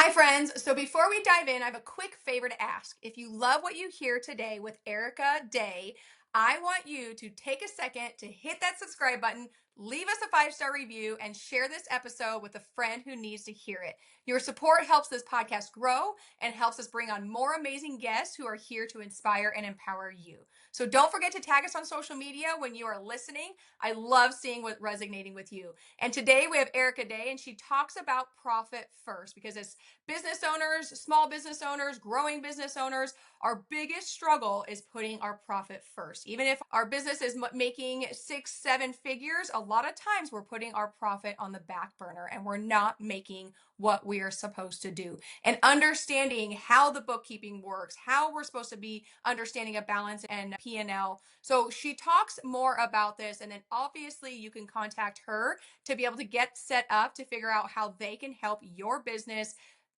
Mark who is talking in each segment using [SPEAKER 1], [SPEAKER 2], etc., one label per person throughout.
[SPEAKER 1] Hi, friends. So before we dive in, I have a quick favor to ask. If you love what you hear today with Erica Day, I want you to take a second to hit that subscribe button, leave us a 5-star review, and share this episode with a friend who needs to hear it. Your support helps this podcast grow and helps us bring on more amazing guests who are here to inspire and empower you. So don't forget to tag us on social media when you are listening. I love seeing what's resonating with you. And today we have Erica Day, and she talks about profit first because as business owners, small business owners, growing business owners, our biggest struggle is putting our profit first. Even if our business is making 6-7 figures, a lot of times we're putting our profit on the back burner and we're not making what we are supposed to do. And understanding how the bookkeeping works, how we're supposed to be understanding a balance and P&L. So she talks more about this, and then obviously you can contact her to be able to get set up to figure out how they can help your business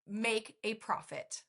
[SPEAKER 1] make a profit.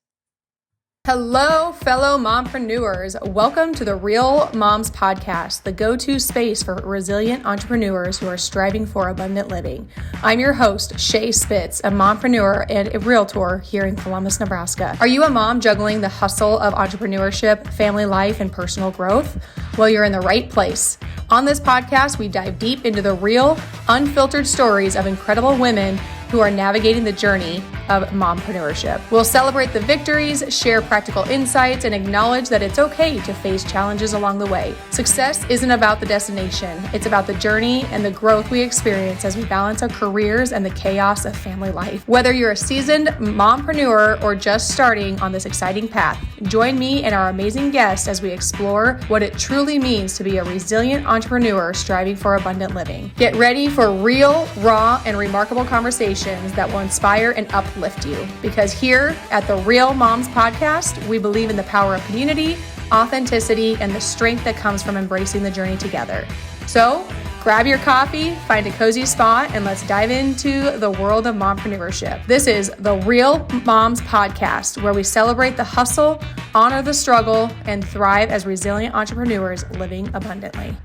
[SPEAKER 1] Hello, fellow mompreneurs. Welcome to the Real Moms Podcast, the go-to space for resilient entrepreneurs who are striving for abundant living. I'm your host, Shae Spitz, a mompreneur and a realtor here in Columbus, Nebraska. Are you a mom juggling the hustle of entrepreneurship, family life, and personal growth? Well, you're in the right place. On this podcast, we dive deep into the real, unfiltered stories of incredible women who are navigating the journey of mompreneurship. We'll celebrate the victories, share practical insights, and acknowledge that it's okay to face challenges along the way. Success isn't about the destination. It's about the journey and the growth we experience as we balance our careers and the chaos of family life. Whether you're a seasoned mompreneur or just starting on this exciting path, join me and our amazing guests as we explore what it truly means to be a resilient entrepreneur striving for abundant living. Get ready for real, raw, and remarkable conversations that will inspire and uplift you. Because here at the Real Moms Podcast, we believe in the power of community, authenticity, and the strength that comes from embracing the journey together. So grab your coffee, find a cozy spot, and let's dive into the world of mompreneurship. This is the Real Moms Podcast, where we celebrate the hustle, honor the struggle, and thrive as resilient entrepreneurs living abundantly.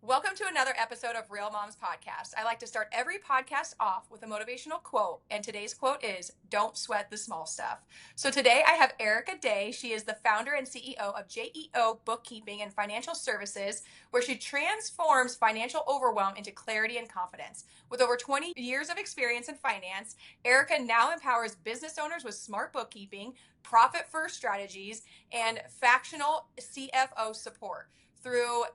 [SPEAKER 1] Welcome to another episode of Real Moms Podcast. I like to start every podcast off with a motivational quote, and today's quote is, "Don't sweat the small stuff." So today I have Erica Day. She is the founder and CEO of JEO Bookkeeping and Financial Services, where she transforms financial overwhelm into clarity and confidence. With over 20 years of experience in finance, Erica now empowers business owners with smart bookkeeping, profit-first strategies, and fractional CFO support. Through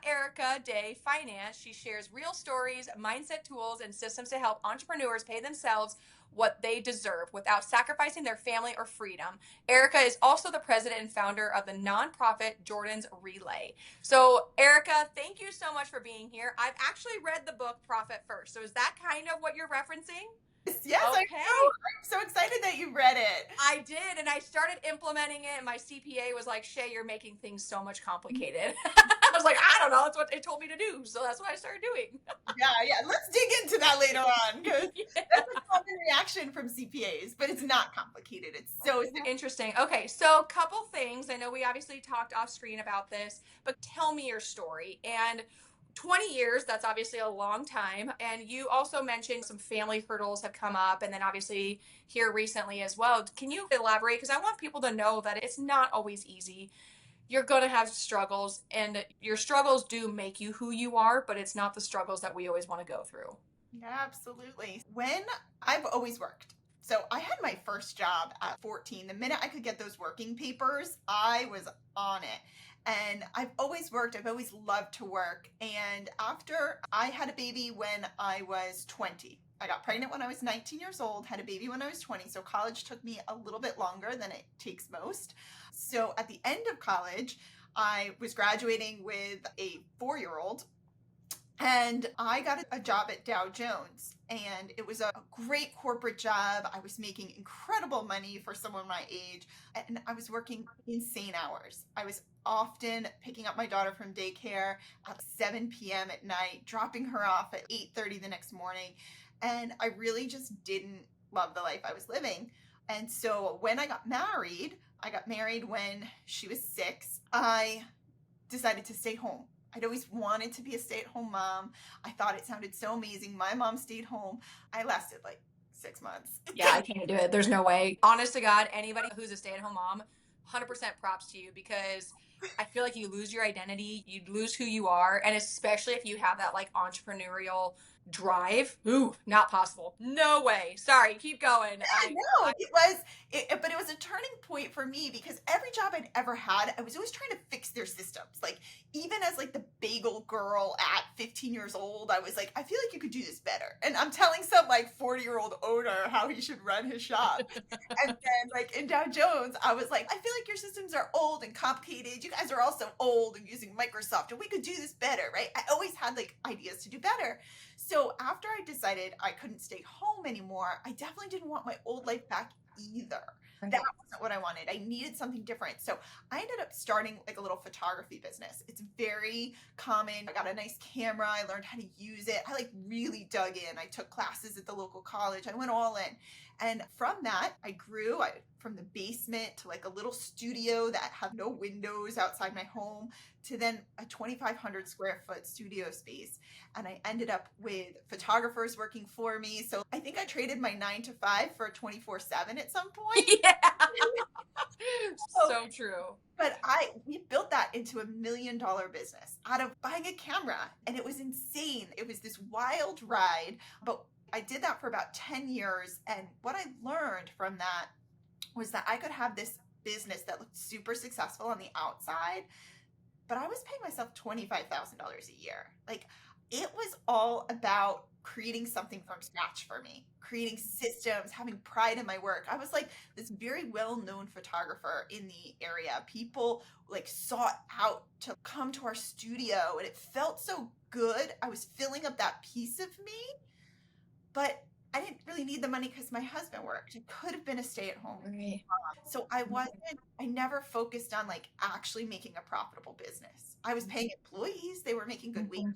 [SPEAKER 1] @Erica Day Finance, she shares real stories, mindset tools, and systems to help entrepreneurs pay themselves what they deserve without sacrificing their family or freedom. Erica is also the president and founder of the nonprofit Jordan's Relay. So, Erica, thank you so much for being here. I've actually read the book Profit First. So is that kind of what you're referencing?
[SPEAKER 2] Yes, okay. I'm so excited that you read it.
[SPEAKER 1] I did, and I started implementing it, and my CPA was like, "Shae, you're making things so much complicated." I was like, "I don't know, that's what they told me to do," so that's what I started doing.
[SPEAKER 2] Yeah, let's dig into that later on, because that's a common reaction from CPAs, but it's not complicated. It's so
[SPEAKER 1] interesting. Okay, so a couple things. I know we obviously talked off screen about this, but tell me your story. And 20 years, that's obviously a long time. And you also mentioned some family hurdles have come up, and then obviously here recently as well. Can you elaborate? Because I want people to know that it's not always easy. You're going to have struggles, and your struggles do make you who you are, but it's not the struggles that we always want to go through.
[SPEAKER 2] Yeah, absolutely. When I've always worked. So I had my first job at 14. The minute I could get those working papers, I was on it. And I've always worked. I've always loved to work. And after I had a baby when I was 20, I got pregnant when I was 19 years old, had a baby when I was 20. So college took me a little bit longer than it takes most. So at the end of college, I was graduating with a 4-year-old. And I got a job at Dow Jones, and it was a great corporate job. I was making incredible money for someone my age, and I was working insane hours. I was often picking up my daughter from daycare at 7 p.m. at night, dropping her off at 8:30 the next morning, and I really just didn't love the life I was living. And so when I got married when she was 6, I decided to stay home. I'd always wanted to be a stay-at-home mom. I thought it sounded so amazing. My mom stayed home. I lasted like 6 months.
[SPEAKER 1] Yeah, I can't do it. There's no way. Honest to God, anybody who's a stay-at-home mom, 100% props to you, because I feel like you lose your identity, you lose who you are, and especially if you have that like entrepreneurial drive. Ooh, not possible. No way. Sorry, keep going.
[SPEAKER 2] No, but it was a turning point for me because every job I'd ever had, I was always trying to fix their systems. Like, even as like the bagel girl at 15 years old, I was like, I feel like you could do this better. And I'm telling some like 40-year-old owner how he should run his shop. And then, like in Dow Jones, I was like, I feel like your systems are old and complicated. You guys are also old and using Microsoft, and we could do this better, right? I always had like ideas to do better. So after I decided I couldn't stay home anymore, I definitely didn't want my old life back either. That wasn't what I wanted. I needed something different. So I ended up starting like a little photography business. It's very common. I got a nice camera. I learned how to use it. I like really dug in. I took classes at the local college. I went all in. And from that, I grew from the basement to like a little studio that had no windows outside my home to then a 2,500 square foot studio space. And I ended up with photographers working for me. So I think I traded my 9 to 5 for a 24/7 at some point.
[SPEAKER 1] Yeah.
[SPEAKER 2] So,
[SPEAKER 1] So true.
[SPEAKER 2] but we built that into $1 million business out of buying a camera, and it was insane. It was this wild ride, but I did that for about 10 years. And what I learned from that was that I could have this business that looked super successful on the outside, but I was paying myself $25,000 a year. Like, it was all about creating something from scratch for me, creating systems, having pride in my work. I was like this very well-known photographer in the area. People like sought out to come to our studio, and it felt so good. I was filling up that piece of me, but I didn't really need the money because my husband worked. I could have been a stay-at-home
[SPEAKER 1] Right.
[SPEAKER 2] mom. So I never focused on like actually making a profitable business. I was paying employees, they were making good wages,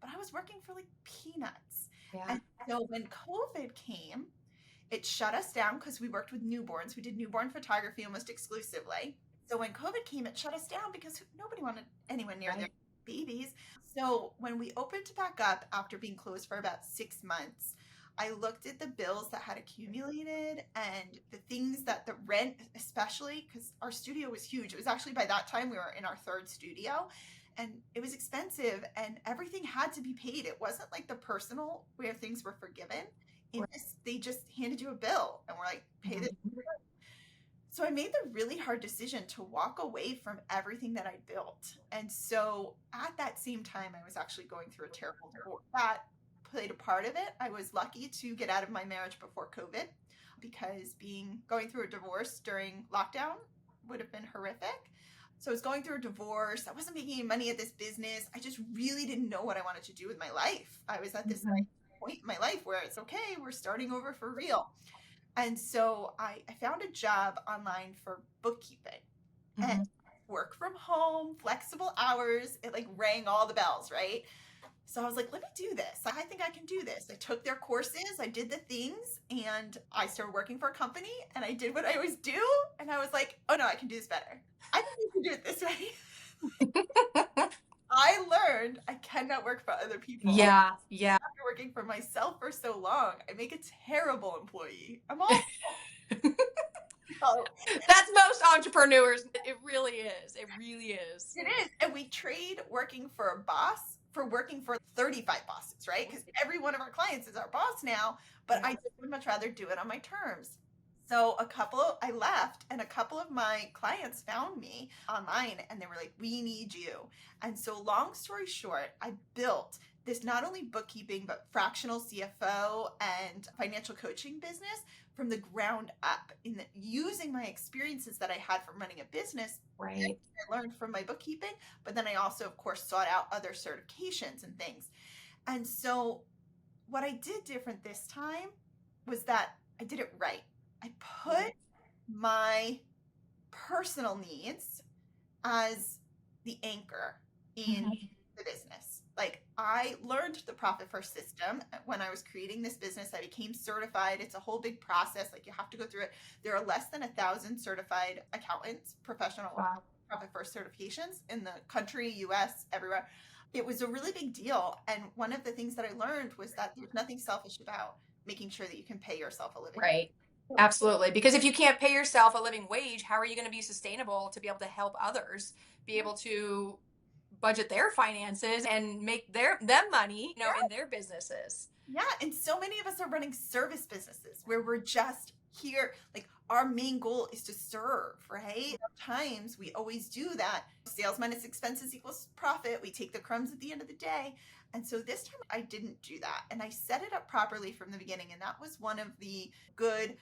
[SPEAKER 2] but I was working for like peanuts.
[SPEAKER 1] Yeah.
[SPEAKER 2] And so when COVID came, it shut us down because we worked with newborns. We did newborn photography almost exclusively. So when COVID came, it shut us down because nobody wanted anyone near their babies. So when we opened back up after being closed for about 6 months, I looked at the bills that had accumulated and the things that the rent, especially because our studio was huge. It was actually by that time we were in our third studio, and it was expensive and everything had to be paid. It wasn't like the personal where things were forgiven. They just handed you a bill and were like, pay this. So I made the really hard decision to walk away from everything that I built. And so at that same time, I was actually going through a terrible divorce. That played a part of it. I was lucky to get out of my marriage before COVID, because going through a divorce during lockdown would have been horrific. So I was going through a divorce. I wasn't making any money at this business. I just really didn't know what I wanted to do with my life. I was at this point in my life where it's okay, we're starting over for real. And so I found a job online for bookkeeping and work from home, flexible hours. It like rang all the bells, right? So I was like, let me do this. I think I can do this. I took their courses, I did the things, and I started working for a company, and I did what I always do. And I was like, oh no, I can do this better. I think you can do it this way. I learned I cannot work for other people.
[SPEAKER 1] Yeah.
[SPEAKER 2] After working for myself for so long, I make a terrible employee. I'm awful. So,
[SPEAKER 1] That's most entrepreneurs. It really is. It really is.
[SPEAKER 2] it is. And we trade working for a boss for working for 35 bosses, right? Because every one of our clients is our boss now, but I just would much rather do it on my terms. So I left, and a couple of my clients found me online and they were like, we need you. And so long story short, I built this not only bookkeeping, but fractional CFO and financial coaching business from the ground up, using my experiences that I had from running a business.
[SPEAKER 1] Right.
[SPEAKER 2] I learned from my bookkeeping, but then I also, of course, sought out other certifications and things. And so what I did different this time was that I did it right. I put my personal needs as the anchor in the business. Like, I learned the Profit First system when I was creating this business. I became certified. It's a whole big process. Like, you have to go through it. There are less than 1,000 certified accountants, professional profit first certifications in the country, US, everywhere. It was a really big deal. And one of the things that I learned was that there's nothing selfish about making sure that you can pay yourself a living wage.
[SPEAKER 1] Right. Absolutely. Because if you can't pay yourself a living wage, how are you going to be sustainable to be able to help others be
[SPEAKER 2] Yeah.
[SPEAKER 1] able to budget their finances and make them money, in their businesses?
[SPEAKER 2] Yeah, and so many of us are running service businesses where we're just here, like our main goal is to serve, right? Sometimes we always do that. Sales minus expenses equals profit. We take the crumbs at the end of the day. And so this time I didn't do that. And I set it up properly from the beginning. And that was one of the good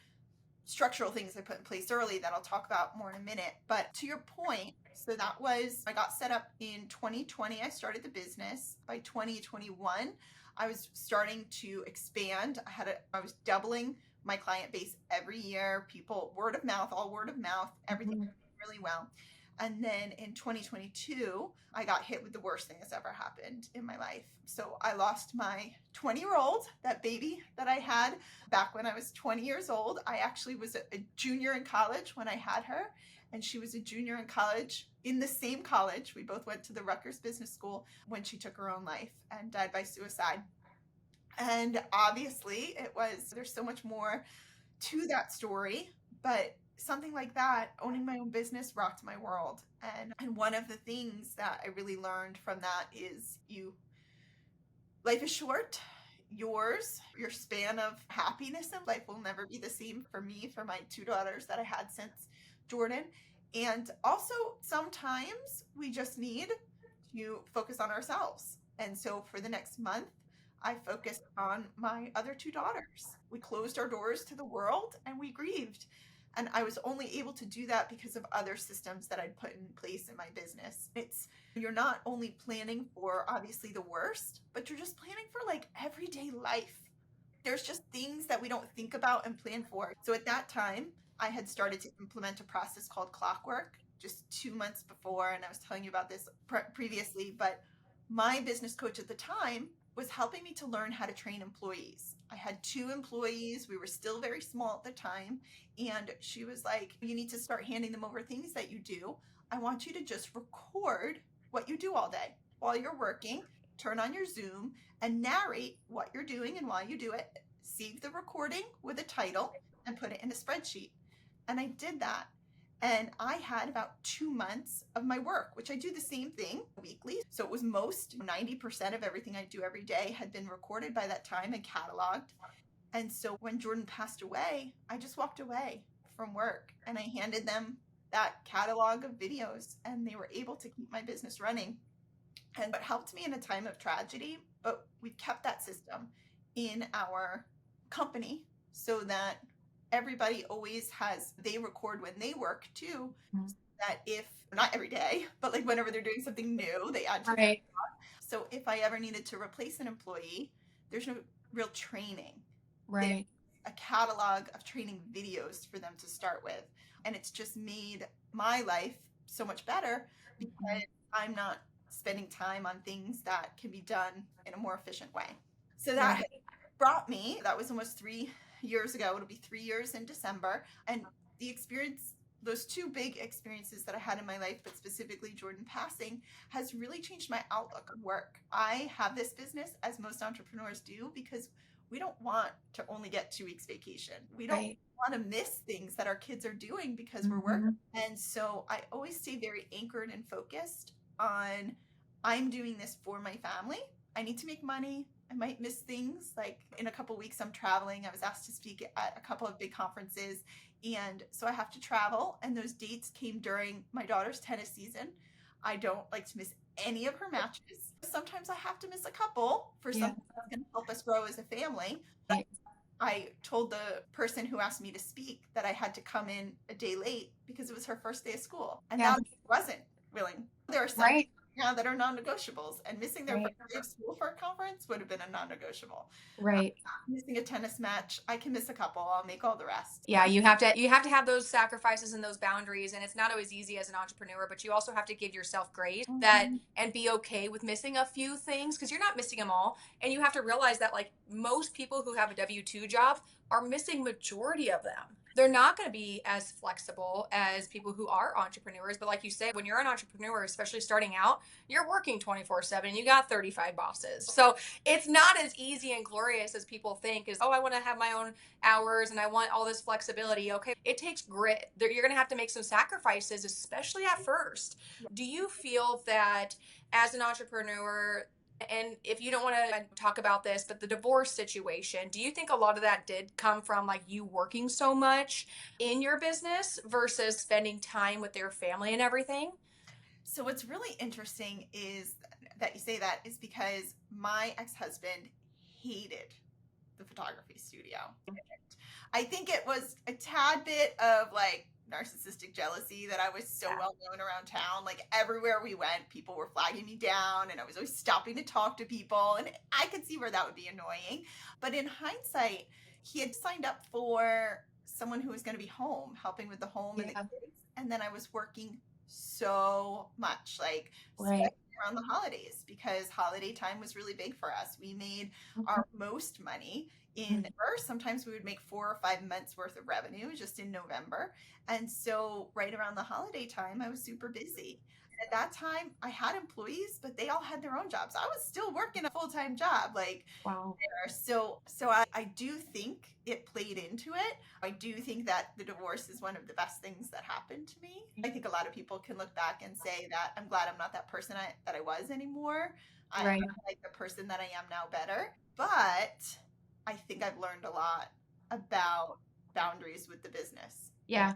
[SPEAKER 2] structural things I put in place early that I'll talk about more in a minute. But to your point, so that was, I got set up in 2020. I started the business. By 2021, I was starting to expand. I was doubling my client base every year. People, word of mouth, all word of mouth, everything
[SPEAKER 1] Mhm.
[SPEAKER 2] really well. And then in 2022, I got hit with the worst thing that's ever happened in my life. So I lost my 20-year-old, that baby that I had back when I was 20 years old. I actually was a junior in college when I had her, and she was a junior in college in the same college. We both went to the Rutgers Business School when she took her own life and died by suicide. And obviously, there's so much more to that story, but something like that, owning my own business rocked my world. And one of the things that I really learned from that is life is short. Your span of happiness in life will never be the same for me, for my two daughters that I had since Jordan. And also, sometimes we just need to focus on ourselves. And so for the next month, I focused on my other two daughters. We closed our doors to the world and we grieved. And I was only able to do that because of other systems that I'd put in place in my business. You're not only planning for obviously the worst, but you're just planning for like everyday life. There's just things that we don't think about and plan for. So at that time, I had started to implement a process called clockwork just 2 months before. And I was telling you about this previously, but my business coach at the time was helping me to learn how to train employees. I had two employees. We were still very small at the time. And she was like, you need to start handing them over things that you do. I want you to just record what you do all day while you're working, turn on your Zoom and narrate what you're doing and why you do it. Save the recording with a title and put it in a spreadsheet. And I did that. And I had about 2 months of my work, which I do the same thing weekly. So it was 90% of everything I do every day had been recorded by that time and cataloged. And so when Jordan passed away, I just walked away from work and I handed them that catalog of videos and they were able to keep my business running. And what helped me in a time of tragedy, but we kept that system in our company so that everybody always they record when they work too.
[SPEAKER 1] Mhm.
[SPEAKER 2] That if not every day, but like whenever they're doing something new, they add to the.
[SPEAKER 1] Right.
[SPEAKER 2] So if I ever needed to replace an employee, there's no real training. There's
[SPEAKER 1] Right.
[SPEAKER 2] a catalog of training videos for them to start with. And it's just made my life so much better because
[SPEAKER 1] Mhm.
[SPEAKER 2] I'm not spending time on things that can be done in a more efficient way. So that
[SPEAKER 1] Right.
[SPEAKER 2] that was almost 3 years ago. It'll be 3 years in December. And the experience, those two big experiences that I had in my life, but specifically Jordan passing, has really changed my outlook on work. I have this business, as most entrepreneurs do, because we don't want to only get 2 weeks vacation. We don't
[SPEAKER 1] Right.
[SPEAKER 2] want to miss things that our kids are doing because we're working.
[SPEAKER 1] Mhm.
[SPEAKER 2] And so I always stay very anchored and focused on I'm doing this for my family. I need to make money. I might miss things. Like in a couple weeks, I'm traveling. I was asked to speak at a couple of big conferences. And so I have to travel. And those dates came during my daughter's tennis season. I don't like to miss any of her matches. Sometimes I have to miss a couple for
[SPEAKER 1] Yeah.
[SPEAKER 2] something that's going to help us grow as a family.
[SPEAKER 1] Right.
[SPEAKER 2] I told the person who asked me to speak that I had to come in a day late because it was her first day of school. And
[SPEAKER 1] Yeah.
[SPEAKER 2] now she wasn't willing. There are some
[SPEAKER 1] Right.
[SPEAKER 2] now that are non-negotiables, and missing their
[SPEAKER 1] Right.
[SPEAKER 2] first day of school for a conference would have been a non-negotiable.
[SPEAKER 1] Right.
[SPEAKER 2] Missing a tennis match, I can miss a couple. I'll make all the rest.
[SPEAKER 1] Yeah, you have to have those sacrifices and those boundaries, and it's not always easy as an entrepreneur, but you also have to give yourself grace that
[SPEAKER 2] Mhm.
[SPEAKER 1] and be okay with missing a few things because you're not missing them all. And you have to realize that like most people who have a W-2 job are missing majority of them. they're not going to be as flexible as people who are entrepreneurs. But like you said, when you're an entrepreneur, especially starting out, you're working 24/7 and you got 35 bosses. So it's not as easy and glorious as people think is, oh, I want to have my own hours and I want all this flexibility. Okay. It takes grit. You're going to have to make some sacrifices, especially at first. Do you feel that as an entrepreneur, and if you don't want to talk about this, but the divorce situation, do you think a lot of that did come from like you working so much in your business versus spending time with their family and everything?
[SPEAKER 2] So what's really interesting is that you say that is because my ex-husband hated the photography studio. I think it was a tad bit of like narcissistic jealousy that I was so
[SPEAKER 1] Yeah.
[SPEAKER 2] well known around town. Like everywhere we went, people were flagging me down and I was always stopping to talk to people. And I could see where that would be annoying. But in hindsight, he had signed up for someone who was going to be home, helping with the home and the
[SPEAKER 1] Yeah.
[SPEAKER 2] kids. And then I was working so much, like
[SPEAKER 1] Right.
[SPEAKER 2] especially around the holidays, because holiday time was really big for us. We made our most money in first. Sometimes we would make 4 or 5 months worth of revenue just in November. And so right around the holiday time, I was super busy. And at that time, I had employees, but they all had their own jobs. I was still working a full-time job. Like
[SPEAKER 1] Wow.
[SPEAKER 2] there. So I do think it played into it. I do think that the divorce is one of the best things that happened to me. I think a lot of people can look back and say that I'm glad I'm not that person that I was anymore. I
[SPEAKER 1] Right.
[SPEAKER 2] like the person that I am now better. But I think I've learned a lot about boundaries with the business. And
[SPEAKER 1] Yeah.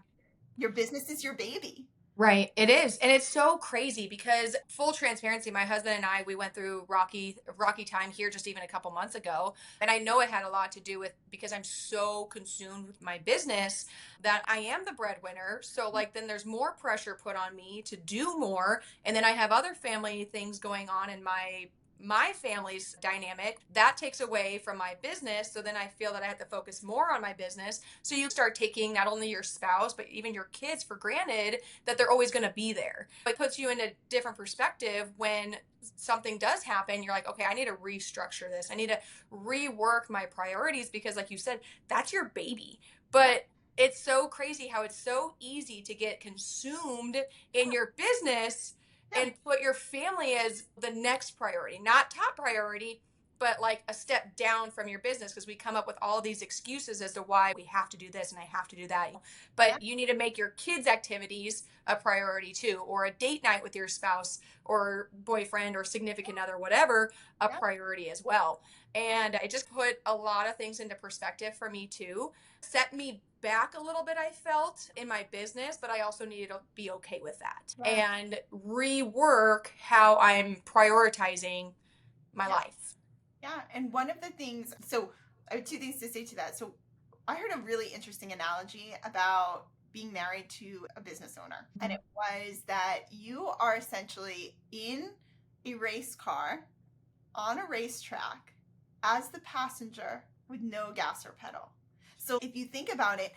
[SPEAKER 2] your business is your baby.
[SPEAKER 1] Right. It is. And it's so crazy because full transparency, my husband and I, we went through rocky time here just even a couple months ago. And I know it had a lot to do with because I'm so consumed with my business that I am the breadwinner. So like then there's more pressure put on me to do more. And then I have other family things going on in my family's dynamic that takes away from my business, so then I feel that I have to focus more on my business, so you start taking not only your spouse but even your kids for granted that they're always going to be there. It puts you in a different perspective when something does happen. You're like, okay, I need to restructure this. I need to rework my priorities because, like you said, that's your baby.
[SPEAKER 2] Yeah,
[SPEAKER 1] But it's so crazy how it's so easy to get consumed in your business
[SPEAKER 2] yeah,
[SPEAKER 1] and put your family as the next priority, not top priority, but like a step down from your business because we come up with all these excuses as to why we have to do this and I have to do that.
[SPEAKER 2] yeah,
[SPEAKER 1] But you need to make your kids' activities a priority too, or a date night with your spouse or boyfriend or significant other, whatever, a
[SPEAKER 2] yeah,
[SPEAKER 1] priority as well. And it just put a lot of things into perspective for me too. Set me back a little bit, I felt, in my business, but I also needed to be okay with that
[SPEAKER 2] yeah,
[SPEAKER 1] and rework how I'm prioritizing my
[SPEAKER 2] yeah.
[SPEAKER 1] life.
[SPEAKER 2] Yeah, and one of the things, so I have two things to say to that. So I heard a really interesting analogy about being married to a business owner, and it was that you are essentially in a race car on a racetrack as the passenger with no gas or pedal. So if you think about it,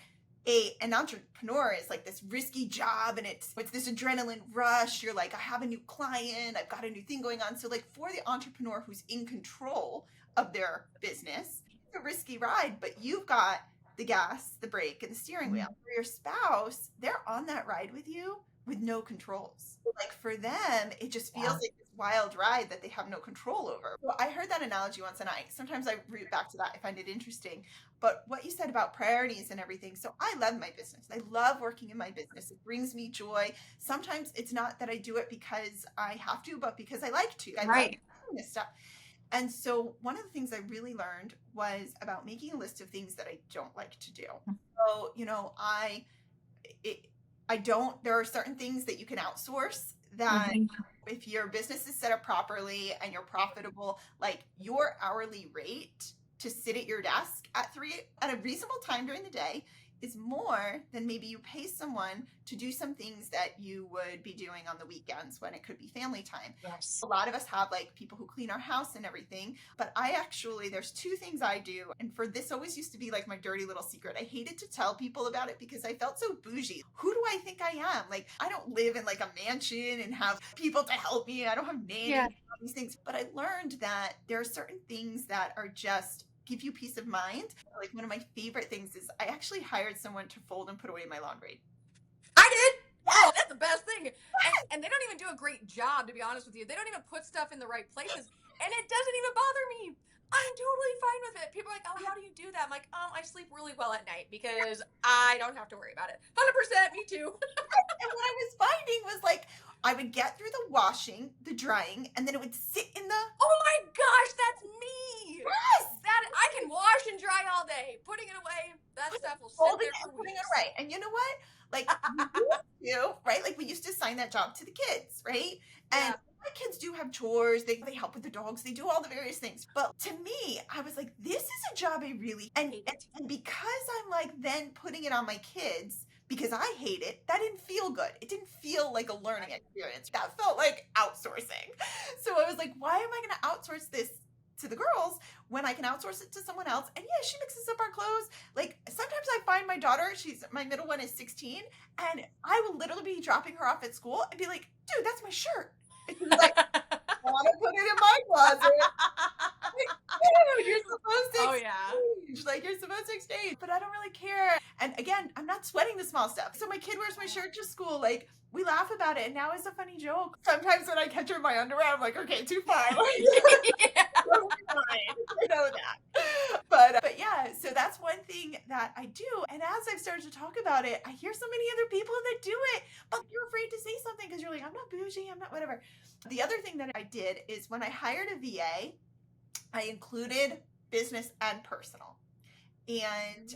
[SPEAKER 2] an entrepreneur is like this risky job and it's this adrenaline rush. You're like, I have a new client, I've got a new thing going on. So like for the entrepreneur who's in control of their business, it's a risky ride, but you've got the gas, the brake, and the steering wheel. For your spouse, they're on that ride with you with no controls. Like for them, it just feels
[SPEAKER 1] Yeah.
[SPEAKER 2] like this wild ride that they have no control over. So I heard that analogy once and I sometimes I root back to that. I find it interesting. But what you said about priorities and everything. So I love my business. I love working in my business. It brings me joy. Sometimes it's not that I do it because I have to, but because I like to. I like
[SPEAKER 1] Right.
[SPEAKER 2] doing this stuff. And so one of the things I really learned was about making a list of things that I don't like to do. So, it, I don't, there are certain things that you can outsource that
[SPEAKER 1] Mhm.
[SPEAKER 2] if your business is set up properly and you're profitable, like your hourly rate to sit at your desk at a reasonable time during the day is more than maybe you pay someone to do some things that you would be doing on the weekends when it could be family time.
[SPEAKER 1] Yes.
[SPEAKER 2] A lot of us have like people who clean our house and everything, but I actually, there's two things I do. And for this always used to be like my dirty little secret. I hated to tell people about it because I felt so bougie. Who do I think I am? Like, I don't live in like a mansion and have people to help me. I don't have nannies,
[SPEAKER 1] Yeah.
[SPEAKER 2] all these things. But I learned that there are certain things that are just give you peace of mind. Like one of my favorite things is I actually hired someone to fold and put away my laundry.
[SPEAKER 1] I did. Oh, that's the best thing. And they don't even do a great job, to be honest with you. They don't even put stuff in the right places, and it doesn't even bother me. I'm totally fine with it. People are like, "Oh, how do you do that?" I'm like, I sleep really well at night because I don't have to worry about it." 100%, me too.
[SPEAKER 2] And what I was finding was like I would get through the washing, the drying, and then it would sit in the
[SPEAKER 1] Oh my gosh, that's me.
[SPEAKER 2] yes,
[SPEAKER 1] That I can wash and dry all day. Putting it away, that stuff will sit
[SPEAKER 2] folding
[SPEAKER 1] there
[SPEAKER 2] it
[SPEAKER 1] for
[SPEAKER 2] and putting it
[SPEAKER 1] weeks.
[SPEAKER 2] right. And you know what? Like we used to, right? Like we used to assign that job to the kids, right? And
[SPEAKER 1] Yeah,
[SPEAKER 2] my kids do have chores. They help with the dogs. They do all the various things. But to me, I was like, this is a job I really
[SPEAKER 1] hate it.
[SPEAKER 2] and because I'm like then putting it on my kids because I hate it, that didn't feel good. It didn't feel like a learning experience. That felt like outsourcing. So I was like, why am I going to outsource this to the girls when I can outsource it to someone else? And yeah, she mixes up our clothes. Like sometimes I find my daughter, my middle one is 16, and I will literally be dropping her off at school and be like, dude, that's my shirt. And she's like, I want to put it in my closet. Like, dude, you're supposed to
[SPEAKER 1] Oh yeah.
[SPEAKER 2] exchange. Like you're supposed to exchange, but I don't really care. And again, I'm not sweating the small stuff. So my kid wears my shirt to school. Like we laugh about it, and now it's a funny joke. Sometimes when I catch her in my underwear, I'm like, okay, too far.
[SPEAKER 1] Yeah.
[SPEAKER 2] Totally fine. I know that. But yeah, so that's one thing that I do. And as I've started to talk about it, I hear so many other people that do it, but you're afraid to say something because you're like, I'm not bougie, I'm not whatever. The other thing that I did is when I hired a VA, I included business and personal. And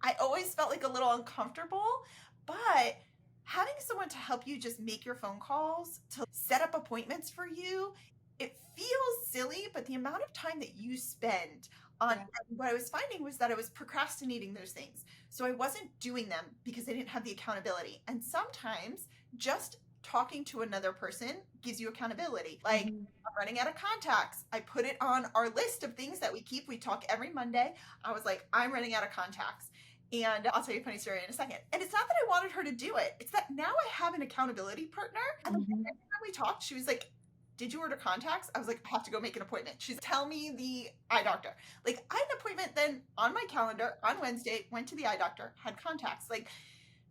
[SPEAKER 2] I always felt like a little uncomfortable, but having someone to help you just make your phone calls, to set up appointments for you, it feels silly, but the amount of time that you spend on
[SPEAKER 1] Yeah.
[SPEAKER 2] what I was finding was that I was procrastinating those things. So I wasn't doing them because I didn't have the accountability. And sometimes just talking to another person gives you accountability. Like I'm running out of contacts. I put it on our list of things that we keep. We talk every Monday. I was like, I'm running out of contacts. And I'll tell you a funny story in a second. And it's not that I wanted her to do it. It's that now I have an accountability partner. And every time we talked, she was like, did you order contacts? I was like, I have to go make an appointment. She's tell me the eye doctor. Like I had an appointment then on my calendar on Wednesday, went to the eye doctor, had contacts. Like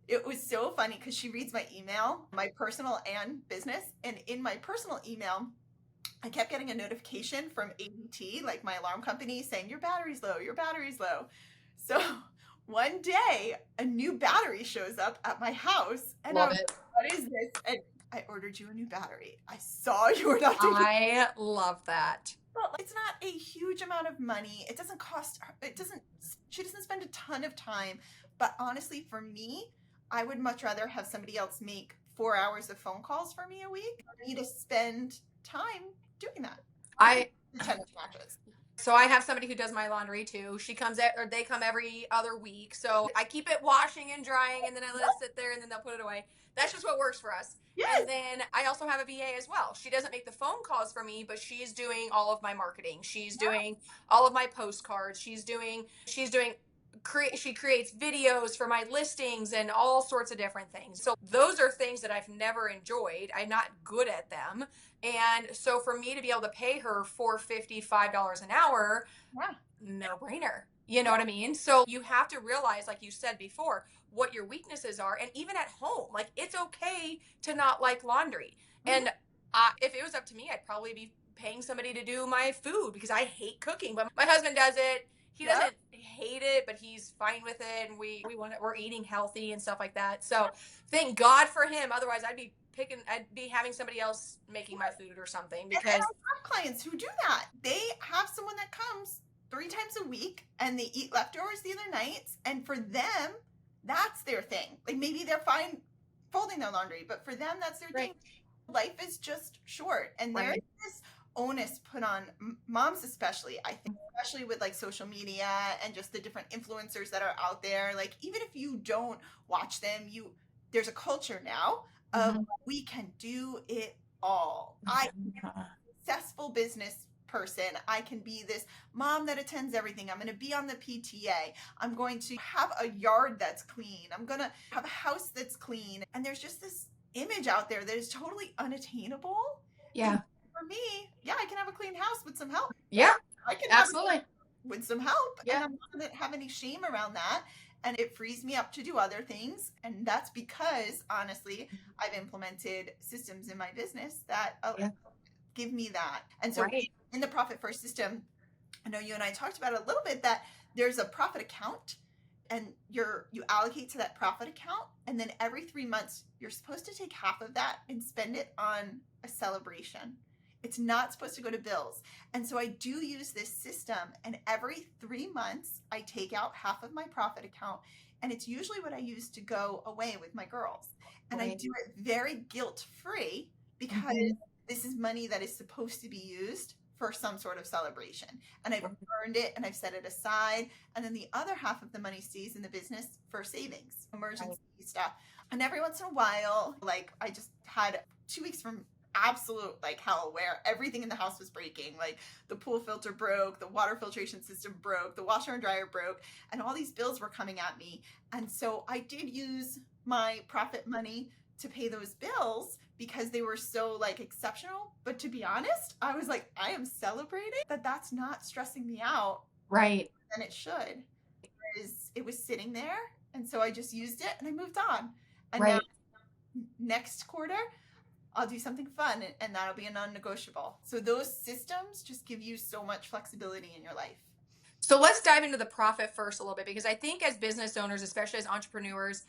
[SPEAKER 2] it was so funny because she reads my email, my personal and business. And in my personal email, I kept getting a notification from ADT, like my alarm company, saying your battery's low, your battery's low. So one day a new battery shows up at my house and
[SPEAKER 1] Love
[SPEAKER 2] I'm
[SPEAKER 1] it.
[SPEAKER 2] like, what is this? And I ordered you a new battery. I saw you were not doing
[SPEAKER 1] I love that.
[SPEAKER 2] well, it's not a huge amount of money. It doesn't cost she doesn't spend a ton of time. But honestly, for me, I would much rather have somebody else make 4 hours of phone calls for me a week than me to spend time doing that. Or
[SPEAKER 1] I
[SPEAKER 2] the tennis matches.
[SPEAKER 1] So I have somebody who does my laundry too. Or they come every other week. So I keep it washing and drying, and then I let it sit there, and then they'll put it away. That's just what works for us.
[SPEAKER 2] Yes.
[SPEAKER 1] And then I also have a VA as well. She doesn't make the phone calls for me, but she's doing all of my marketing. She's doing all of my postcards. She creates videos for my listings and all sorts of different things. So those are things that I've never enjoyed. I'm not good at them. And so for me to be able to pay her $4.55 an hour,
[SPEAKER 2] Yeah.
[SPEAKER 1] no brainer. You know what I mean? So you have to realize, like you said before, what your weaknesses are. And even at home, like it's okay to not like laundry.
[SPEAKER 2] Mhm.
[SPEAKER 1] And if it was up to me, I'd probably be paying somebody to do my food because I hate cooking. But my husband does it. He
[SPEAKER 2] Yep.
[SPEAKER 1] doesn't hate it, but he's fine with it. And we're eating healthy and stuff like that. So thank God for him. Otherwise, I'd be having somebody else making my food or something
[SPEAKER 2] And
[SPEAKER 1] because
[SPEAKER 2] I have clients who do that. They have someone that comes 3 times a week and they eat leftovers the other nights. And for them, that's their thing. Like maybe they're fine folding their laundry, but for them, that's their thing. Life is just short. And there's this onus put on moms, especially, I think, especially with like social media and just the different influencers that are out there. Like, even if you don't watch them, there's a culture now of we can do it all. I am a successful business person. I can be this mom that attends everything. I'm going to be on the PTA. I'm going to have a yard that's clean. I'm going to have a house that's clean. And there's just this image out there that is totally unattainable.
[SPEAKER 1] Yeah.
[SPEAKER 2] And for me, yeah, I can have a clean house with some help.
[SPEAKER 1] Yeah,
[SPEAKER 2] I can
[SPEAKER 1] absolutely.
[SPEAKER 2] with some help, and
[SPEAKER 1] Yeah.
[SPEAKER 2] I'm not going to have any shame around that. And it frees me up to do other things. And that's because, honestly, I've implemented systems in my business that
[SPEAKER 1] Yeah.
[SPEAKER 2] give me that. And so
[SPEAKER 1] Right.
[SPEAKER 2] in the Profit First system, I know you and I talked about it a little bit, that there's a profit account, and you allocate to that profit account, and then every 3 months you're supposed to take half of that and spend it on a celebration. It's not supposed to go to bills. And so I do use this system, and every 3 months I take out half of my profit account, and it's usually what I use to go away with my girls. And I
[SPEAKER 1] Right.
[SPEAKER 2] do it very guilt free, because
[SPEAKER 1] Mhm.
[SPEAKER 2] this is money that is supposed to be used for some sort of celebration. And I've earned it and I've set it aside. And then the other half of the money stays in the business for savings,
[SPEAKER 1] Right.
[SPEAKER 2] emergency stuff. And every once in a while, like I just had 2 weeks from absolute like hell, where everything in the house was breaking. Like the pool filter broke, the water filtration system broke, the washer and dryer broke, and all these bills were coming at me. And so I did use my profit money to pay those bills, because they were so like exceptional. But to be honest, I was like, I am celebrating that that's not stressing me out,
[SPEAKER 1] Right.
[SPEAKER 2] and it should, because it was sitting there. And so I just used it and I moved on. And now
[SPEAKER 1] Right.
[SPEAKER 2] next quarter, I'll do something fun, and that'll be a non-negotiable. So those systems just give you so much flexibility in your life.
[SPEAKER 1] So let's dive into the profit first a little bit, because I think as business owners, especially as entrepreneurs,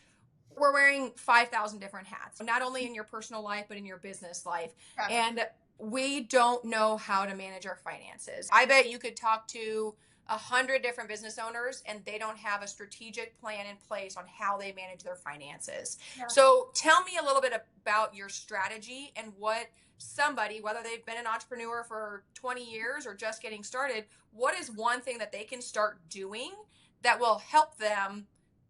[SPEAKER 1] we're wearing 5,000 different hats, not only in your personal life, but in your business life.
[SPEAKER 2] Yeah.
[SPEAKER 1] And we don't know how to manage our finances. I bet you could talk to 100 different business owners and they don't have a strategic plan in place on how they manage their finances.
[SPEAKER 2] Yeah.
[SPEAKER 1] So tell me a little bit about your strategy and what somebody, whether they've been an entrepreneur for 20 years or just getting started, what is one thing that they can start doing that will help them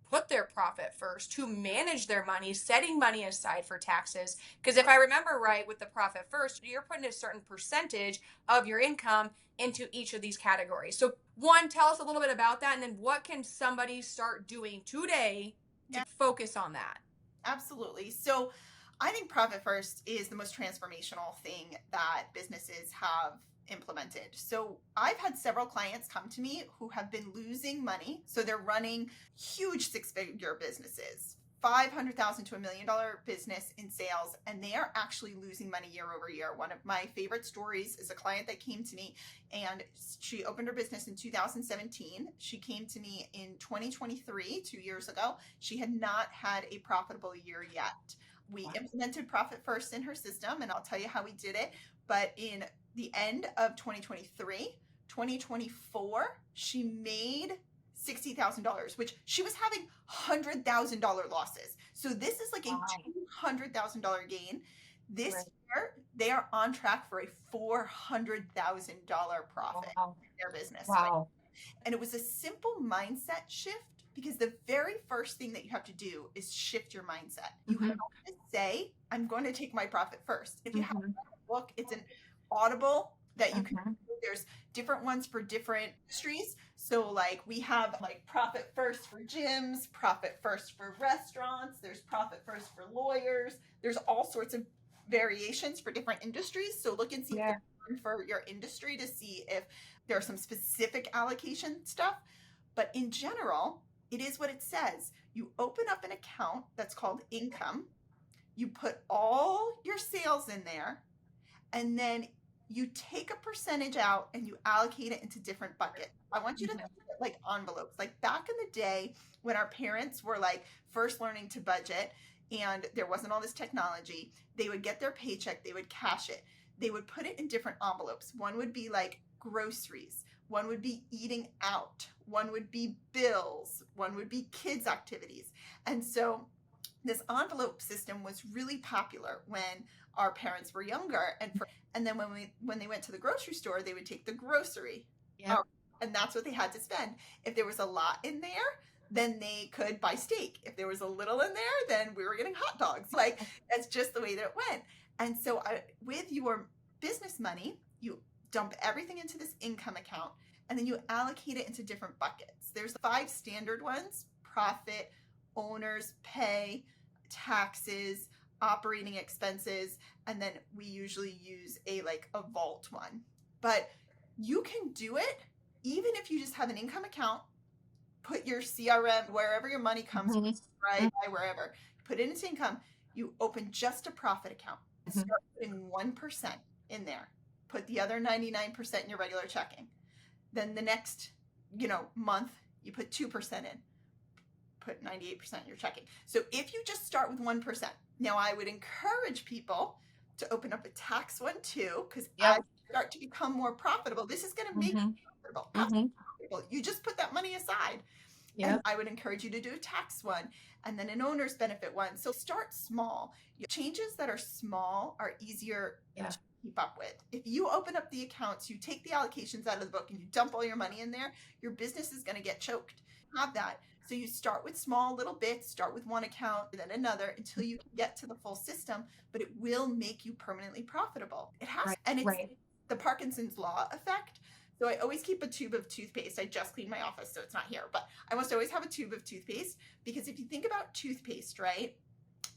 [SPEAKER 1] put their profit first, to manage their money, setting money aside for taxes? Because if I remember right, with the profit first, you're putting a certain percentage of your income into each of these categories. So, one, tell us a little bit about that. And then, what can somebody start doing today to
[SPEAKER 2] Yeah.
[SPEAKER 1] focus on that?
[SPEAKER 2] Absolutely. So I think Profit First is the most transformational thing that businesses have implemented. So I've had several clients come to me who have been losing money. So they're running huge six-figure businesses, 500,000 to $1 million business in sales, and they are actually losing money year over year. One of my favorite stories is a client that came to me, and she opened her business in 2017. She came to me in 2023, 2 years ago. She had not had a profitable year yet. We implemented Profit First in her system, and I'll tell you how we did it. But in the end of 2023, 2024, she made $60,000, which she was having $100,000 losses. So this is like a
[SPEAKER 1] Wow.
[SPEAKER 2] $200,000 gain. This
[SPEAKER 1] Right.
[SPEAKER 2] year, they are on track for a $400,000 profit
[SPEAKER 1] Wow.
[SPEAKER 2] in their business.
[SPEAKER 1] Wow.
[SPEAKER 2] And it was a simple mindset shift, because the very first thing that you have to do is shift your mindset. You have
[SPEAKER 1] Mm-hmm.
[SPEAKER 2] to say, I'm going to take my profit first. If you have
[SPEAKER 1] Mm-hmm.
[SPEAKER 2] a book, it's an Audible that you can
[SPEAKER 1] Mm-hmm.
[SPEAKER 2] there's different ones for different industries. So like we have like Profit First for gyms, Profit First for restaurants, there's Profit First for lawyers. There's all sorts of variations for different industries. So look and see if
[SPEAKER 1] Yeah.
[SPEAKER 2] there's one for your industry, to see if there are some specific allocation stuff. But in general, it is what it says. You open up an account that's called income, you put all your sales in there, and then you take a percentage out and you allocate it into different buckets. I want you to think
[SPEAKER 1] Mm-hmm.
[SPEAKER 2] of it like envelopes. Like back in the day when our parents were like first learning to budget and there wasn't all this technology, they would get their paycheck, they would cash it, they would put it in different envelopes. One would be like groceries, one would be eating out, one would be bills, one would be kids' activities. And so this envelope system was really popular when our parents were younger, and then when they went to the grocery store, they would take the grocery, uh,
[SPEAKER 1] Yep.
[SPEAKER 2] and that's what they had to spend. If there was a lot in there, then they could buy steak. If there was a little in there, then we were getting hot dogs. Like that's just the way that it went. And so with your business money, you dump everything into this income account, and then you allocate it into different buckets. There's 5 standard ones: profit, owners, pay, taxes, operating expenses, and then we usually use a vault one. But you can do it even if you just have an income account, put your CRM, wherever your money comes from, right? Wherever, put it into income, you open just a profit account and start putting 1% in there. Put the other 99% in your regular checking. Then the next, month, you put 2% in. Put 98% in your checking. So if you just start with 1%, now I would encourage people to open up a tax one too, because as you start to become more profitable, this is going to make you profitable. Absolutely profitable. You just put that money aside. And I would encourage you to do a tax one and then an owner's benefit one. So start small. Changes that are small are easier to keep up with. If you open up the accounts, you take the allocations out of the book and you dump all your money in there, your business is going to get choked. Have that. So you start with small little bits, start with one account, then another until you can get to the full system, but it will make you permanently profitable. It has, and it's the Parkinson's law effect. So I always keep a tube of toothpaste. I just cleaned my office, so it's not here, but I must always have a tube of toothpaste, because if you think about toothpaste, right?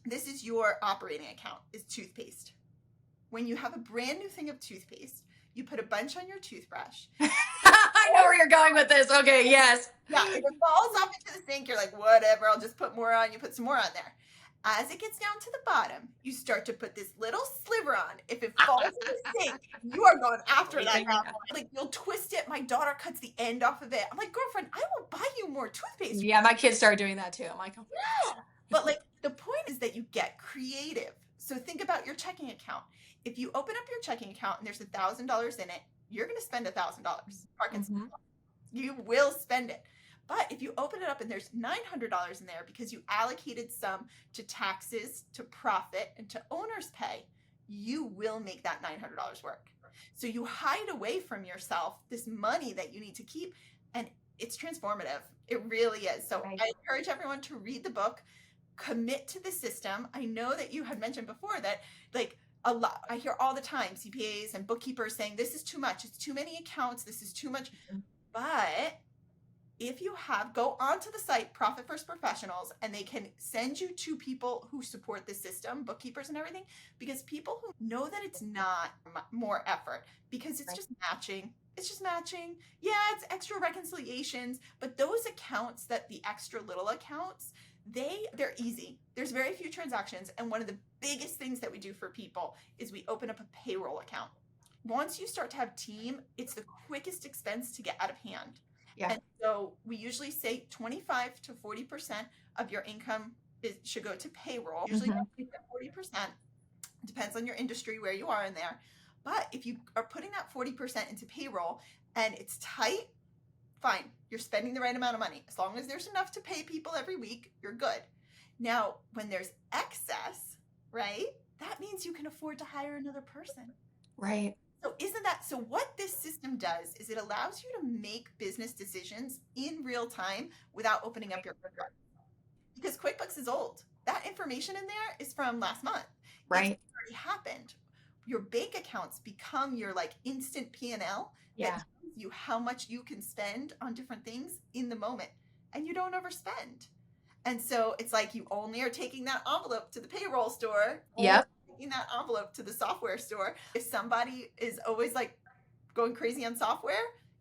[SPEAKER 2] This is your operating account, is toothpaste. When you have a brand new thing of toothpaste, you put a bunch on your toothbrush.
[SPEAKER 1] I know where you're going with this. Okay, yes.
[SPEAKER 2] Yeah, if it falls off into the sink, you're like, whatever, I'll just put more on. You put some more on there. As it gets down to the bottom, you start to put this little sliver on. If it falls in the sink, you are going after that. Like, you'll twist it. My daughter cuts the end off of it. I'm like, girlfriend, I will buy you more toothpaste.
[SPEAKER 1] Yeah, my kids started doing that too. I'm like, oh.
[SPEAKER 2] Yeah. But like, the point is that you get creative. So think about your checking account. If you open up your checking account and there's $1,000 in it, you're going to spend $1,000. Parkinson's. You will spend it. But if you open it up and there's $900 in there because you allocated some to taxes, to profit, and to owner's pay, you will make that $900 work. So you hide away from yourself this money that you need to keep, and it's transformative. It really is. So I encourage everyone to read the book, commit to the system. I know that you had mentioned before that, like, a lot, I hear all the time CPAs and bookkeepers saying, this is too much. It's too many accounts. This is too much. But if you go onto the site, Profit First Professionals, and they can send you to people who support the system, bookkeepers and everything, because people who know that it's not more effort, because it's just matching. It's just matching. Yeah, it's extra reconciliations, but those accounts, that the extra little accounts, they're easy. There's very few transactions. And one of the biggest things that we do for people is we open up a payroll account. Once you start to have team, it's the quickest expense to get out of hand. Yeah. And so we usually say 25 to 40% of your income should go to payroll. Usually 40%. Depends on your industry, where you are in there. But if you are putting that 40% into payroll and it's tight, fine. You're spending the right amount of money. As long as there's enough to pay people every week, you're good. Now, when there's excess, right, that means you can afford to hire another person.
[SPEAKER 1] Right.
[SPEAKER 2] So what this system does is it allows you to make business decisions in real time without opening up your QuickBooks. Because QuickBooks is old. That information in there is from last month. Right. It's already happened. Your bank accounts become your like instant P&L that tells you how much you can spend on different things in the moment, and you don't overspend. And so it's like you only are taking that envelope to the payroll store. Yep. Taking that envelope to the software store. If somebody is always like going crazy on software,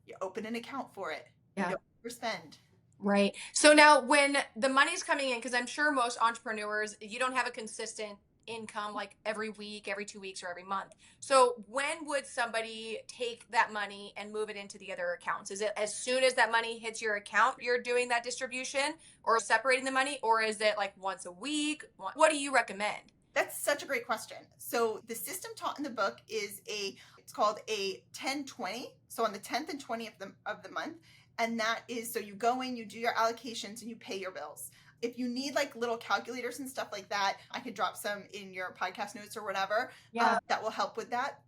[SPEAKER 2] you open an account for it. Yeah. You don't overspend.
[SPEAKER 1] Right. So now when the money's coming in, because I'm sure most entrepreneurs, you don't have a consistent income like every week, every 2 weeks, or every month. So when would somebody take that money and move it into the other accounts? Is it as soon as that money hits your account, you're doing that distribution or separating the money? Or is it like once a week? What do you recommend?
[SPEAKER 2] That's such a great question. So the system taught in the book is it's called a 10/20. So on the 10th and 20th of the month. And that is, so you go in, you do your allocations, and you pay your bills. If you need like little calculators and stuff like that, I could drop some in your podcast notes or whatever. Yeah. That will help with that.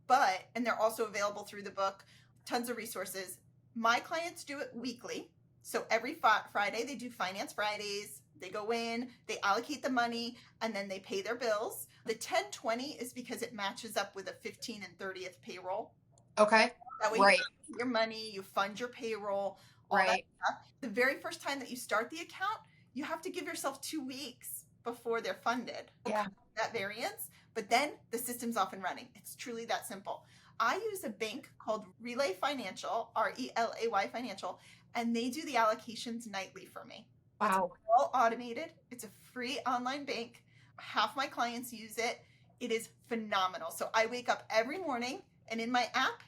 [SPEAKER 2] And they're also available through the book. Tons of resources. My clients do it weekly. So every Friday, they do Finance Fridays. They go in, they allocate the money, and then they pay their bills. The 10/20 is because it matches up with a 15th and 30th payroll.
[SPEAKER 1] Okay.
[SPEAKER 2] That way you allocate your money, you fund your payroll, all that stuff. The very first time that you start the account, you have to give yourself 2 weeks before they're funded. Yeah. That variance, but then the system's off and running. It's truly that simple. I use a bank called Relay Financial, Relay Financial, and they do the allocations nightly for me. It's
[SPEAKER 1] Wow.
[SPEAKER 2] all automated. It's a free online bank. Half my clients use it. It is phenomenal. So I wake up every morning and in my app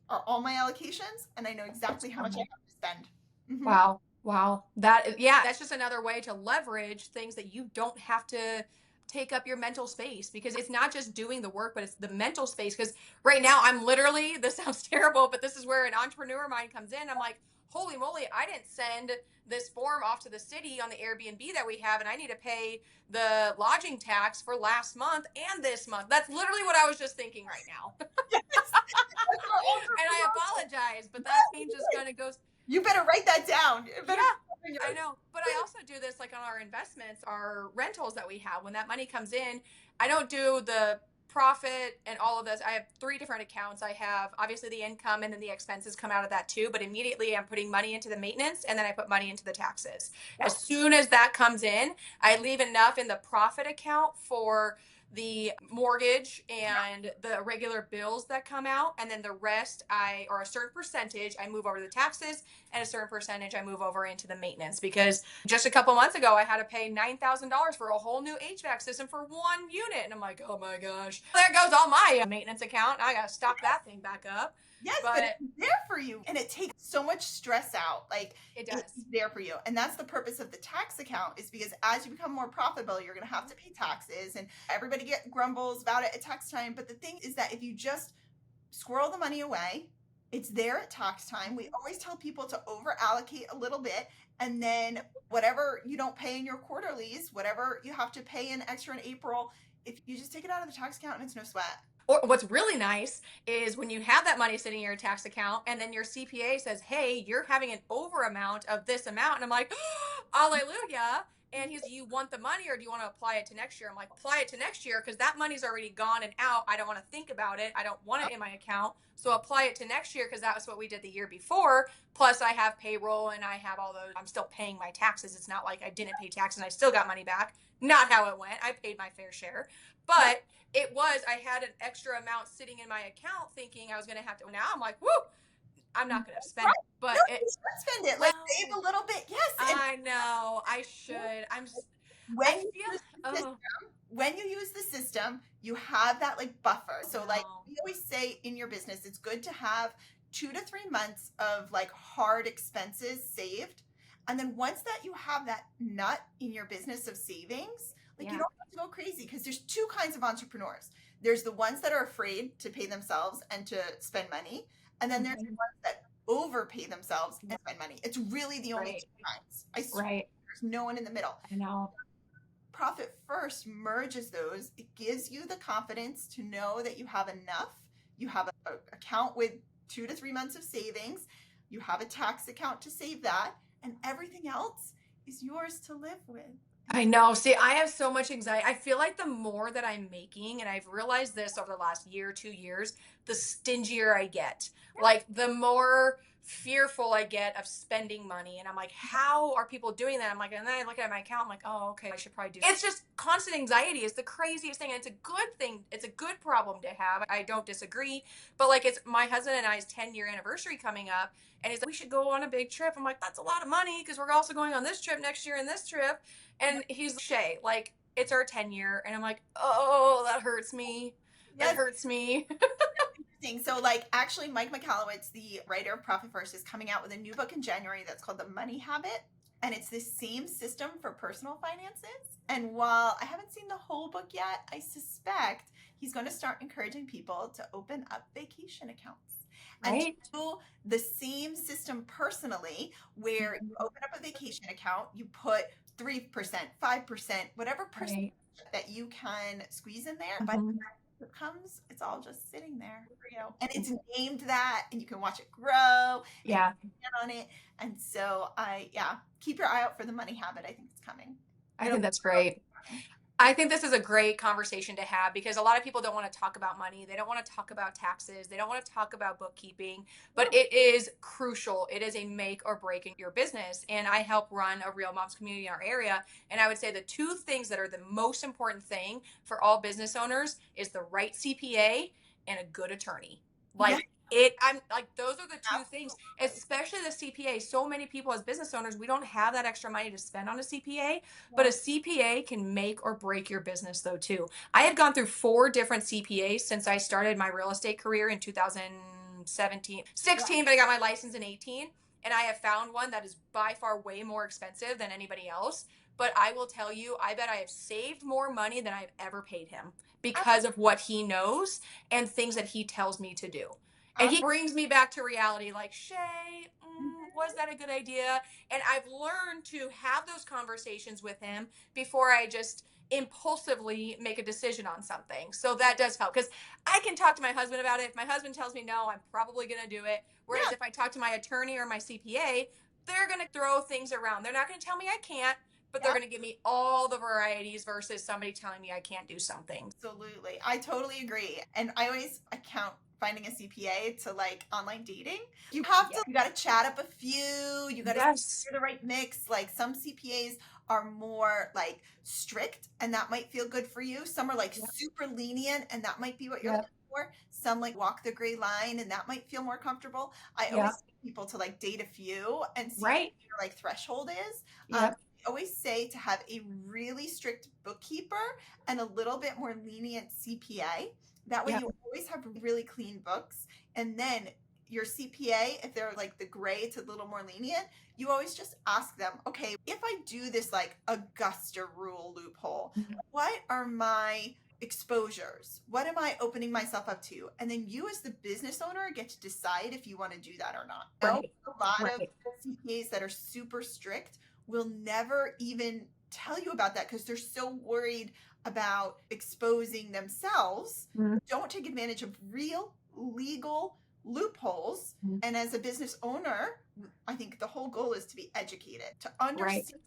[SPEAKER 2] are all my allocations and I know exactly how much I have to spend. Mm-hmm.
[SPEAKER 1] Wow. Wow. That's just another way to leverage things that you don't have to take up your mental space, because it's not just doing the work, but it's the mental space. Because right now I'm literally, this sounds terrible, but this is where an entrepreneur mind comes in. I'm like, holy moly, I didn't send this form off to the city on the Airbnb that we have, and I need to pay the lodging tax for last month and this month. That's literally what I was just thinking right now.
[SPEAKER 2] Yes, that's our
[SPEAKER 1] And I
[SPEAKER 2] entrepreneurial.
[SPEAKER 1] apologize, but that
[SPEAKER 2] No,
[SPEAKER 1] change is going to go.
[SPEAKER 2] you better write that down. You
[SPEAKER 1] Yeah,
[SPEAKER 2] better put it in
[SPEAKER 1] I
[SPEAKER 2] your.
[SPEAKER 1] know. But I also do this like on our investments, our rentals that we have. When that money comes in, I don't do the profit and all of this. I have three different accounts. I have obviously the income, and then the expenses come out of that too. But immediately I'm putting money into the maintenance, and then I put money into the taxes. As soon as that comes in, I leave enough in the profit account for the mortgage and the regular bills that come out, and then the rest, or a certain percentage, I move over to the taxes, and a certain percentage I move over into the maintenance. Because just a couple months ago I had to pay $9,000 for a whole new HVAC system for one unit, and I'm like, oh my gosh, there goes all my maintenance account. I gotta stock that thing back up.
[SPEAKER 2] Yes, but
[SPEAKER 1] But
[SPEAKER 2] it's there for you. And it takes so much stress out. Like
[SPEAKER 1] it
[SPEAKER 2] it's
[SPEAKER 1] does.
[SPEAKER 2] there for you. And that's the purpose of the tax account, is because as you become more profitable, you're going to have to pay taxes, and everybody grumbles about it at tax time. But the thing is that if you just squirrel the money away, it's there at tax time. We always tell people to over allocate a little bit, and then whatever you don't pay in your quarterlies, whatever you have to pay in extra in April, if you just take it out of the tax account, and it's no sweat.
[SPEAKER 1] Or what's really nice is when you have that money sitting in your tax account, and then your CPA says, hey, you're having an over amount of this amount. And I'm like, hallelujah. And he's, do you want the money, or do you want to apply it to next year? I'm like, apply it to next year, because that money's already gone and out. I don't want to think about it. I don't want it in my account. So apply it to next year, because that was what we did the year before. Plus I have payroll and I have all those. I'm still paying my taxes. It's not like I didn't pay taxes and I still got money back. Not how it went. I paid my fair share. But I had an extra amount sitting in my account thinking I was going to have to. Now I'm like, whoo, I'm not going to spend
[SPEAKER 2] Right.
[SPEAKER 1] it. But
[SPEAKER 2] No, you should spend it. Like save a little bit. Yes. And
[SPEAKER 1] I know I should. I
[SPEAKER 2] when you
[SPEAKER 1] feel,
[SPEAKER 2] use the system,
[SPEAKER 1] oh,
[SPEAKER 2] when you use the system, you have that like buffer. So like
[SPEAKER 1] no.
[SPEAKER 2] we always say in your business, it's good to have 2 to 3 months of like hard expenses saved. And then once that you have that nut in your business of savings, like you
[SPEAKER 1] Yeah.
[SPEAKER 2] don't have to go crazy, because there's two kinds of entrepreneurs. There's the ones that are afraid to pay themselves and to spend money. And then there's the ones that overpay themselves and spend money. It's really the only
[SPEAKER 1] Right.
[SPEAKER 2] two kinds. I swear,
[SPEAKER 1] Right.
[SPEAKER 2] there's no one in the middle.
[SPEAKER 1] I know.
[SPEAKER 2] Profit First merges those. It gives you the confidence to know that you have enough. You have an account with 2 to 3 months of savings. You have a tax account to save that, and everything else is yours to live with.
[SPEAKER 1] I know. See, I have so much anxiety. I feel like the more that I'm making, and I've realized this over the last year, 2 years, the stingier I get. Like the more fearful I get of spending money. And I'm like, how are people doing that? I'm like, and then I look at my account, I'm like, oh, okay, I should probably do. It's just constant anxiety is the craziest thing. And it's a good thing. It's a good problem to have. I don't disagree. But like, it's my husband and I's 10-year anniversary coming up. And he's like, we should go on a big trip. I'm like, that's a lot of money, because we're also going on this trip next year and this trip. And he's Shae, like, it's our 10-year. And I'm like, oh, that hurts me. That
[SPEAKER 2] Yes.
[SPEAKER 1] hurts me.
[SPEAKER 2] So like actually Mike Michalowicz, the writer of Profit First, is coming out with a new book in January that's called The Money Habit. And it's the same system for personal finances. And while I haven't seen the whole book yet, I suspect he's going to start encouraging people to open up vacation accounts. And
[SPEAKER 1] Right.
[SPEAKER 2] do the same system personally, where you open up a vacation account, you put 3%, 5%, whatever percent that you can squeeze in there. By the time it comes, it's all just sitting there for you. And it's named that, and you can watch it grow.
[SPEAKER 1] Yeah.
[SPEAKER 2] And get on it. And so keep your eye out for The Money Habit. I think it's coming.
[SPEAKER 1] I think that's great. I think this is a great conversation to have, because a lot of people don't want to talk about money. They don't want to talk about taxes. They don't want to talk about bookkeeping, but it is crucial. It is a make or break in your business. And I help run a Real Moms community in our area. And I would say the two things that are the most important thing for all business owners is the right CPA and a good attorney.
[SPEAKER 2] Yeah,
[SPEAKER 1] I'm like, those are the two things,
[SPEAKER 2] absolutely.
[SPEAKER 1] especially the CPA. So many people as business owners, we don't have that extra money to spend on a CPA, but a
[SPEAKER 2] Yeah.
[SPEAKER 1] CPA can make or break your business though, too. I have gone through 4 different CPAs since I started my real estate career in 2017,
[SPEAKER 2] Yeah.
[SPEAKER 1] 16, but I got my license in 18. And I have found one that is by far way more expensive than anybody else. But I will tell you, I bet I have saved more money than I've ever paid him because of what he knows and things that he tells me to do. And he brings me back to reality like, Shae, was that a good idea? And I've learned to have those conversations with him before I just impulsively make a decision on something. So that does help because I can talk to my husband about it. If my husband tells me no, I'm probably going to do it. Whereas
[SPEAKER 2] Yeah.
[SPEAKER 1] if I talk to my attorney or my CPA, they're going to throw things around. They're not going to tell me I can't, but they're
[SPEAKER 2] Yeah.
[SPEAKER 1] going to give me all the varieties versus somebody telling me I can't do something.
[SPEAKER 2] Absolutely. I totally agree. And I always account finding a CPA to like online dating. You have
[SPEAKER 1] Yeah.
[SPEAKER 2] to, you got to chat up a few, you got to
[SPEAKER 1] Yes.
[SPEAKER 2] the right mix. Like some CPAs are more like strict and that might feel good for you. Some are like
[SPEAKER 1] Yep.
[SPEAKER 2] super lenient and that might be what you're looking
[SPEAKER 1] Yep.
[SPEAKER 2] for. Some like walk the gray line and that might feel more comfortable. I always
[SPEAKER 1] Yep.
[SPEAKER 2] tell people to like date a few and see what
[SPEAKER 1] Right.
[SPEAKER 2] your like threshold is.
[SPEAKER 1] Yep.
[SPEAKER 2] I always say to have a really strict bookkeeper and a little bit more lenient CPA. That way
[SPEAKER 1] Yep.
[SPEAKER 2] you always have really clean books. And then your CPA, if they're like the gray to a little more lenient, you always just ask them, okay, if I do this like Augusta rule loophole, what are my exposures? What am I opening myself up to? And then you as the business owner get to decide if you want to do that or not. Now,
[SPEAKER 1] Right.
[SPEAKER 2] a lot of
[SPEAKER 1] Right.
[SPEAKER 2] CPAs that are super strict will never even tell you about that because they're so worried about exposing themselves.
[SPEAKER 1] Mhm.
[SPEAKER 2] Don't take advantage of real legal loopholes. And as a business owner, I think the whole goal is to be educated, to
[SPEAKER 1] Right.
[SPEAKER 2] understand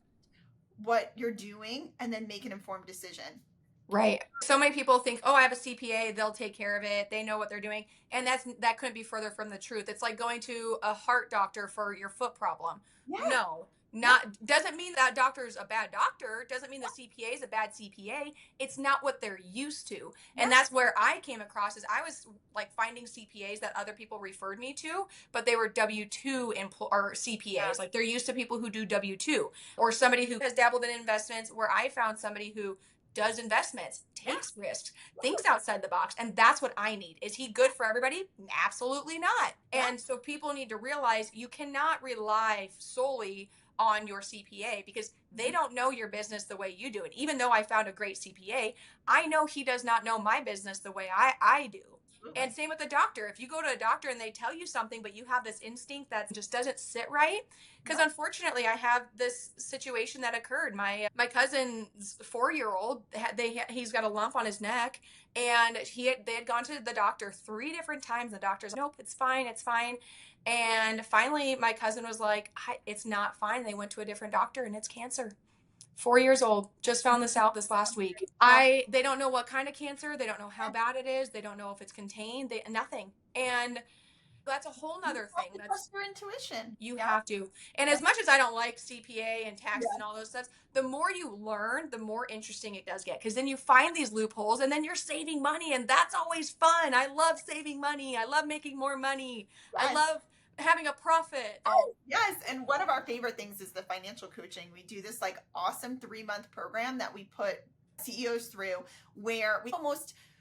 [SPEAKER 2] what you're doing, and then make an informed decision.
[SPEAKER 1] Right. So many people think, oh, I have a CPA, they'll take care of it. They know what they're doing. And that couldn't be further from the truth. It's like going to a heart doctor for your foot problem.
[SPEAKER 2] Yeah,
[SPEAKER 1] No,
[SPEAKER 2] yeah,
[SPEAKER 1] not doesn't mean that doctor is a bad doctor, doesn't mean the CPA is a bad CPA. It's not what they're used to.
[SPEAKER 2] yeah,
[SPEAKER 1] And that's where I came across is I was like finding CPAs that other people referred me to, but they were W2 or
[SPEAKER 2] yeah,
[SPEAKER 1] CPAs. Like they're used to people who do W2 or somebody who has dabbled in investments where I found somebody who does investments,
[SPEAKER 2] yeah.
[SPEAKER 1] takes risks, thinks outside the box. And that's what I need. Is he good for everybody? Absolutely not.
[SPEAKER 2] Yeah.
[SPEAKER 1] And so people need to realize you cannot rely solely on your CPA because they don't know your business the way you do it. Even though I found a great CPA, I know he does not know my business the way I do. And
[SPEAKER 2] Absolutely.
[SPEAKER 1] same with the doctor. If you go to a doctor and they tell you something, but you have this instinct that just doesn't sit right, because
[SPEAKER 2] Nope.
[SPEAKER 1] unfortunately, I have this situation that occurred. My cousin's 4 year old he's got a lump on his neck, and they had gone to the doctor 3 different times. The doctor's nope, it's fine, it's fine. And finally, my cousin was like, "It's not fine." They went to a different doctor, and it's cancer. 4 years old, just found this out this last week.
[SPEAKER 2] Oh,
[SPEAKER 1] They don't know what kind of cancer, they don't know how bad it is, they don't know if it's contained, nothing. And that's a whole
[SPEAKER 2] you
[SPEAKER 1] nother
[SPEAKER 2] have
[SPEAKER 1] thing.
[SPEAKER 2] to
[SPEAKER 1] That's
[SPEAKER 2] trust your intuition.
[SPEAKER 1] you
[SPEAKER 2] Yeah,
[SPEAKER 1] have to. And as much as I don't like CPA and taxes
[SPEAKER 2] yeah,
[SPEAKER 1] and all those stuff, the more you learn, the more interesting it does get. Because then you find these loopholes and then you're saving money. And that's always fun. I love saving money. I love making more money. I
[SPEAKER 2] yes.
[SPEAKER 1] love having a profit. And
[SPEAKER 2] Oh, yes. And one of our favorite things is the financial coaching. We do this like awesome 3-month program that we put CEOs through where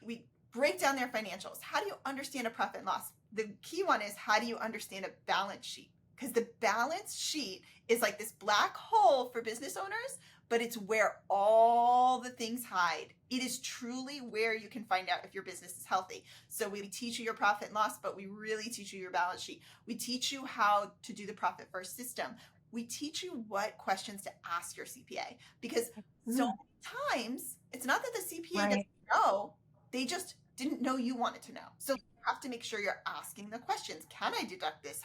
[SPEAKER 2] we break down their financials. How do you understand a profit and loss? The key one is how do you understand a balance sheet? Because the balance sheet is like this black hole for business owners, but it's where all the things hide. It is truly where you can find out if your business is healthy. So we teach you your profit and loss, but we really teach you your balance sheet. We teach you how to do the profit first system. We teach you what questions to ask your CPA because so many times it's not that the CPA doesn't
[SPEAKER 1] right,
[SPEAKER 2] know, they just didn't know you wanted to know. So you have to make sure you're asking the questions. Can I deduct this?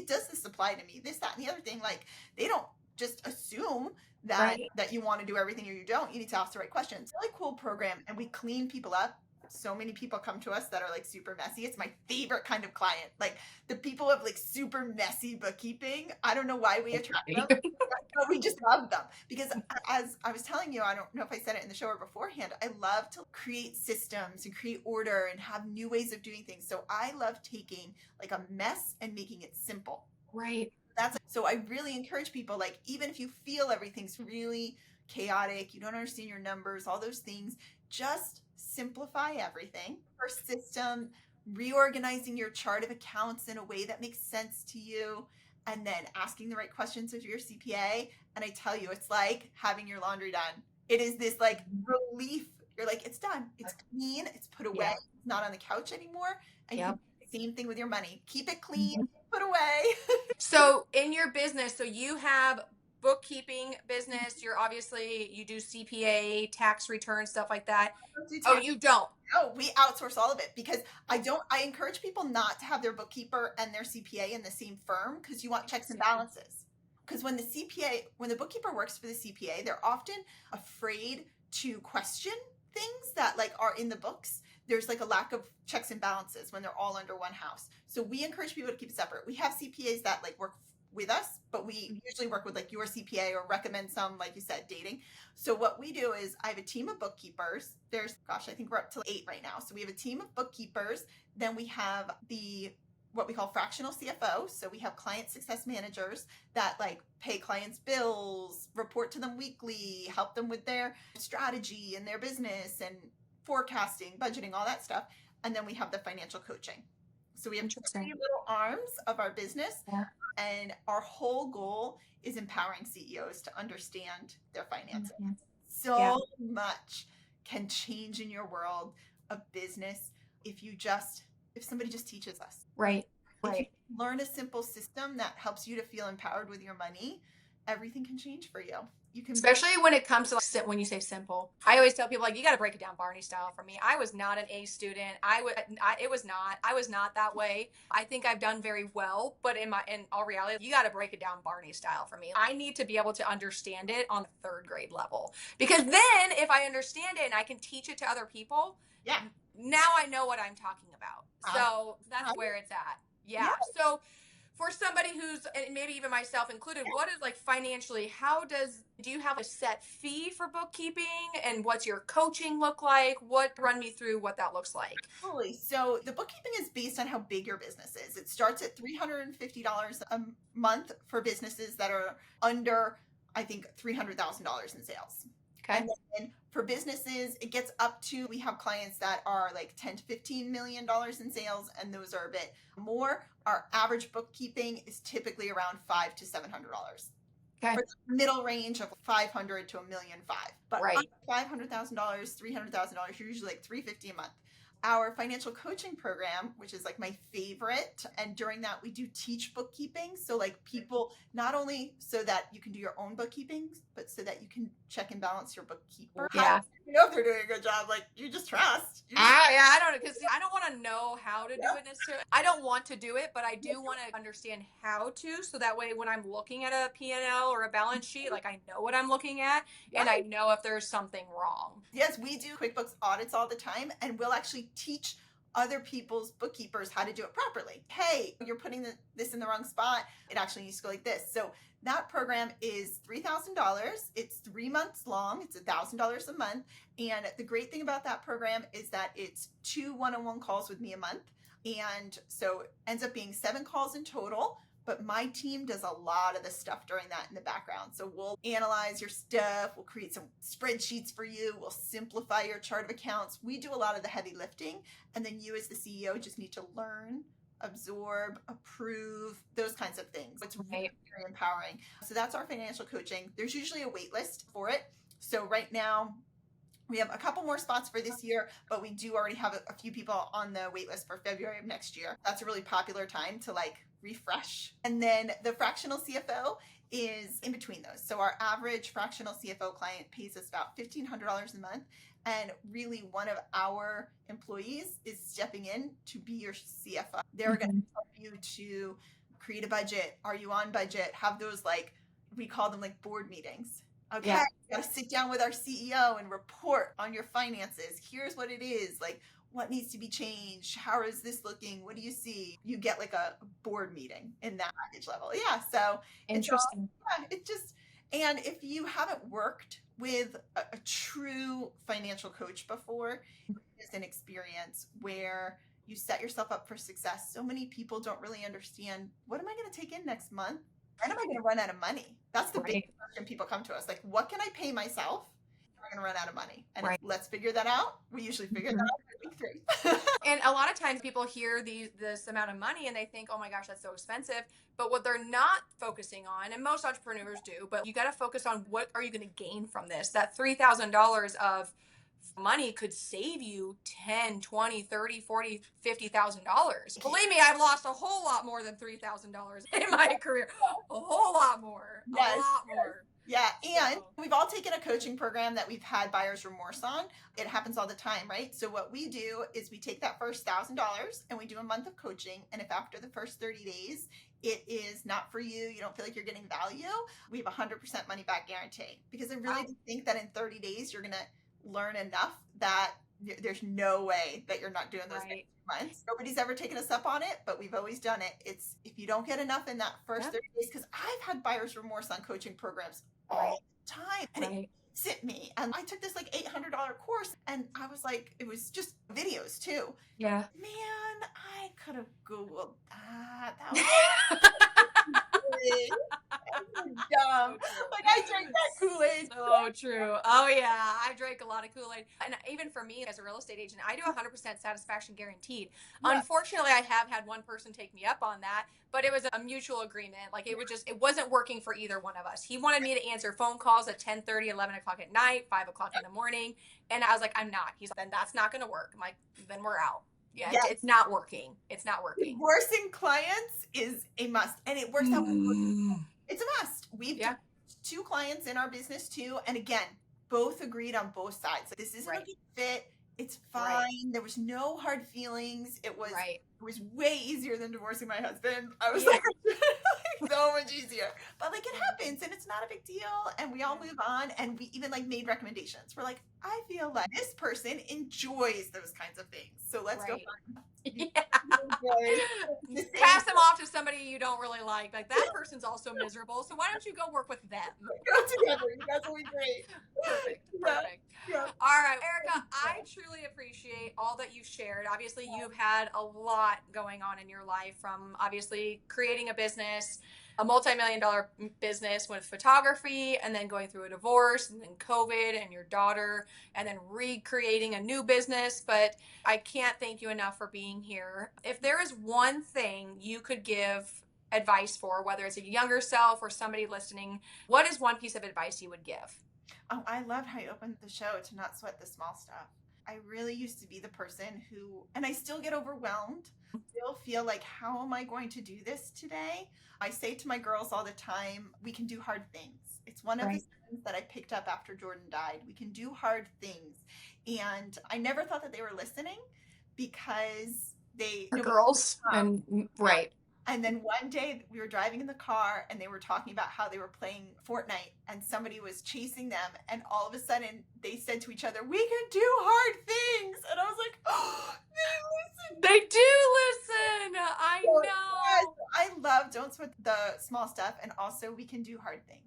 [SPEAKER 2] Does this apply to me? This, that, and the other thing. Like they don't just assume that
[SPEAKER 1] right.
[SPEAKER 2] you want to do everything or you don't. You need to ask the right questions. Really cool program, and we clean people up So many people come to us that are like super messy. It's my favorite kind of client. Like the people of like super messy bookkeeping. I don't know why we attract them, but we just love them because as I was telling you, I don't know if I said it in the show or beforehand, I love to create systems and create order and have new ways of doing things. So I love taking like a mess and making it simple.
[SPEAKER 1] Right.
[SPEAKER 2] That's so I really encourage people, like, even if you feel everything's really chaotic, you don't understand your numbers, all those things, just simplify everything. First system, reorganizing your chart of accounts in a way that makes sense to you, and then asking the right questions of your CPA. And I tell you, it's like having your laundry done. It is this like relief. You're like, it's done, it's clean, it's put away,
[SPEAKER 1] Yeah.
[SPEAKER 2] it's not on the couch anymore. And you can
[SPEAKER 1] Yep.
[SPEAKER 2] do the same thing with your money. Keep it clean, put away.
[SPEAKER 1] So in your business, so you have bookkeeping business, you're obviously you do CPA, tax return, stuff like that.
[SPEAKER 2] Do
[SPEAKER 1] Oh,
[SPEAKER 2] tax.
[SPEAKER 1] you don't.
[SPEAKER 2] No, we outsource all of it because I encourage people not to have their bookkeeper and their CPA in the same firm because you want checks and balances. Because when the bookkeeper works for the CPA, they're often afraid to question things that like are in the books. There's like a lack of checks and balances when they're all under one house. So we encourage people to keep it separate. We have CPAs that like work with us, but we usually work with like your CPA or recommend some, like you said, dating. So what we do is I have a team of bookkeepers. There's, gosh, I think we're up to 8 right now. So we have a team of bookkeepers. Then we have what we call fractional CFO. So we have client success managers that like pay clients bills, report to them weekly, help them with their strategy and their business and forecasting, budgeting, all that stuff. And then we have the financial coaching. So we have 3 little arms of our business.
[SPEAKER 1] Yeah.
[SPEAKER 2] And our whole goal is empowering CEOs to understand their finances.
[SPEAKER 1] Mhm.
[SPEAKER 2] So
[SPEAKER 1] Yeah.
[SPEAKER 2] much can change in your world of business if somebody just teaches us.
[SPEAKER 1] Right.
[SPEAKER 2] If you learn a simple system that helps you to feel empowered with your money, everything can change for you. You can
[SPEAKER 1] Especially when it comes to like, when you say simple. I always tell people like you got to break it down Barney style for me. I was not an A student. It was not. I was not that way. I think I've done very well, but in all reality, you got to break it down Barney style for me. I need to be able to understand it on the 3rd grade level because then if I understand it and I can teach it to other people,
[SPEAKER 2] yeah.
[SPEAKER 1] Now I know what I'm talking about. So that's where it's at. Yeah. So for somebody who's, and maybe even myself included, what is like financially, do you have a set fee for bookkeeping and what's your coaching look like? Run me through what that looks like.
[SPEAKER 2] Totally. So the bookkeeping is based on how big your business is. It starts at $350 a month for businesses that are under, I think, $300,000 in sales.
[SPEAKER 1] Okay.
[SPEAKER 2] And then for businesses, it gets up to, we have clients that are like 10 to $15 million in sales, and those are a bit more. Our average bookkeeping is typically around $500 to $700.
[SPEAKER 1] Okay.
[SPEAKER 2] For the middle range of $500 to $1.5 million. But
[SPEAKER 1] right.
[SPEAKER 2] $500,000, $300,000, you're usually like $350 a month. Our financial coaching program, which is like my favorite, and during that we do teach bookkeeping. So like people, not only so that you can do your own bookkeeping, but so that you can check and balance your bookkeeper.
[SPEAKER 1] Yeah.
[SPEAKER 2] You know if they're doing a good job, like you just trust.
[SPEAKER 1] Yeah, I don't know, because I don't want to know how to do it necessarily. I don't want to do it, but I do want to understand how to, so that way when I'm looking at a P&L or a balance sheet, like I know what I'm looking at and I know if there's something wrong.
[SPEAKER 2] Yes, we do QuickBooks audits all the time, and we'll actually teach other people's bookkeepers how to do it properly. Hey, you're putting this in the wrong spot. It actually needs to go like this. So that program is $3,000. It's 3 months long. It's $1,000 a month. And the great thing about that program is that it's 2 one-on-one calls with me a month. And so it ends up being 7 calls in total. But my team does a lot of the stuff during that in the background. So we'll analyze your stuff. We'll create some spreadsheets for you. We'll simplify your chart of accounts. We do a lot of the heavy lifting. And then you as the CEO just need to learn, absorb, approve, those kinds of things. It's very, very empowering. So that's our financial coaching. There's usually a wait list for it. So right now, we have a couple more spots for this year, but we do already have a few people on the wait list for February of next year. That's a really popular time to like refresh. And then the fractional CFO is in between those. So our average fractional CFO client pays us about $1,500 a month. And really one of our employees is stepping in to be your CFO. They're going to help you to create a budget. Are you on budget? Have those, like, we call them like board meetings. Okay, you got to sit down with our CEO and report on your finances. Here's what it is. Like, what needs to be changed? How is this looking? What do you see? You get like a board meeting in that package level. Yeah. So it's all,
[SPEAKER 1] Interesting.
[SPEAKER 2] yeah, it just, and if you haven't worked with a true financial coach before, it's an experience where you set yourself up for success. So many people don't really understand, what am I going to take in next month? When am I going to run out of money? That's the big
[SPEAKER 1] Right.
[SPEAKER 2] question people come to us. Like, what can I pay myself? We're going to run out of money. And
[SPEAKER 1] Right.
[SPEAKER 2] let's figure that out. We usually figure that
[SPEAKER 1] Mhm.
[SPEAKER 2] out by week 3.
[SPEAKER 1] And a lot of times people hear this amount of money and they think, oh my gosh, that's so expensive. But what they're not focusing on, and most entrepreneurs do, but you got to focus on what are you going to gain from this? That $3,000 of money could save you 10, 20, 30, 40, $50,000. Believe me, I've lost a whole lot more than $3,000 in my career. A whole lot more. A
[SPEAKER 2] Yes.
[SPEAKER 1] lot more.
[SPEAKER 2] Yeah, and
[SPEAKER 1] So,
[SPEAKER 2] we've all taken a coaching program that we've had buyer's remorse on. It happens all the time, right? So what we do is we take that first $1,000 and we do a month of coaching. And if after the first 30 days it is not for you, you don't feel like you're getting value, we have 100% money back guarantee. Because I really do think that in 30 days you're going to learn enough that there's no way that you're not doing those
[SPEAKER 1] right.
[SPEAKER 2] months. Nobody's ever taken us up on it, but we've always done it. It's if you don't get enough in that first
[SPEAKER 1] Yep.
[SPEAKER 2] 30 days, because I've had buyer's remorse on coaching programs all
[SPEAKER 1] Right.
[SPEAKER 2] the time, and
[SPEAKER 1] Right.
[SPEAKER 2] it hit me. And I took this like $800 course, and I was like, it was just videos too.
[SPEAKER 1] Yeah.
[SPEAKER 2] Man, I could have Googled that. That was dumb. Like I drank that Kool-Aid.
[SPEAKER 1] So true. Oh yeah, I drank a lot of Kool-Aid. And even for me as a real estate agent, I do 100% satisfaction guaranteed.
[SPEAKER 2] Yeah.
[SPEAKER 1] Unfortunately, I have had one person take me up on that, but it was a mutual agreement. Like it wasn't working for either one of us. He wanted me to answer phone calls at 10:30, 11 o'clock at night, 5 o'clock in the morning. And I was like, I'm not. He's like, then that's not going to work. I'm like, then we're out. Yeah,
[SPEAKER 2] Yes.
[SPEAKER 1] it's not working. It's not working.
[SPEAKER 2] Divorcing clients is a must, and it works out. It's a must. We've
[SPEAKER 1] Yeah.
[SPEAKER 2] 2 clients in our business too, and again, both agreed on both sides. Like, this isn't
[SPEAKER 1] Right.
[SPEAKER 2] a good fit. It's fine.
[SPEAKER 1] Right.
[SPEAKER 2] There was no hard feelings. It was
[SPEAKER 1] Right.
[SPEAKER 2] it was way easier than divorcing my husband. I was
[SPEAKER 1] Yeah.
[SPEAKER 2] like so much easier. But like it happens and it's not a big deal, and we all move on, and we even like made recommendations. We're like, I feel like this person enjoys those kinds of things. So let's go
[SPEAKER 1] Right.
[SPEAKER 2] find
[SPEAKER 1] Yeah.
[SPEAKER 2] the same
[SPEAKER 1] Pass them off to somebody you don't really like. Like that person's also miserable. So why don't you go work with them?
[SPEAKER 2] go together. You guys will be great.
[SPEAKER 1] Perfect.
[SPEAKER 2] Yeah.
[SPEAKER 1] Perfect.
[SPEAKER 2] Yeah.
[SPEAKER 1] All right, Erica, I truly appreciate all that you've shared. Obviously, you've had a lot going on in your life, from obviously creating a business, a multi-million-dollar business with photography, and then going through a divorce, and then COVID and your daughter, and then recreating a new business. But I can't thank you enough for being here. If there is one thing you could give advice for, whether it's a younger self or somebody listening, what is one piece of advice you would give?
[SPEAKER 2] Oh, I loved how you opened the show to not sweat the small stuff. I really used to be the person who, and I still get overwhelmed. I still feel like, how am I going to do this today? I say to my girls all the time, we can do hard things. It's one of the things that I picked up after Jordan died. We can do hard things. And I never thought that they were listening because they
[SPEAKER 1] Girls and right.
[SPEAKER 2] And then one day we were driving in the car and they were talking about how they were playing Fortnite and somebody was chasing them, and all of a sudden they said to each other, we can do hard things. And I was like, oh, they listen.
[SPEAKER 1] They do listen. I know.
[SPEAKER 2] Yes, I love don't sweat the small stuff, and also we can do hard things.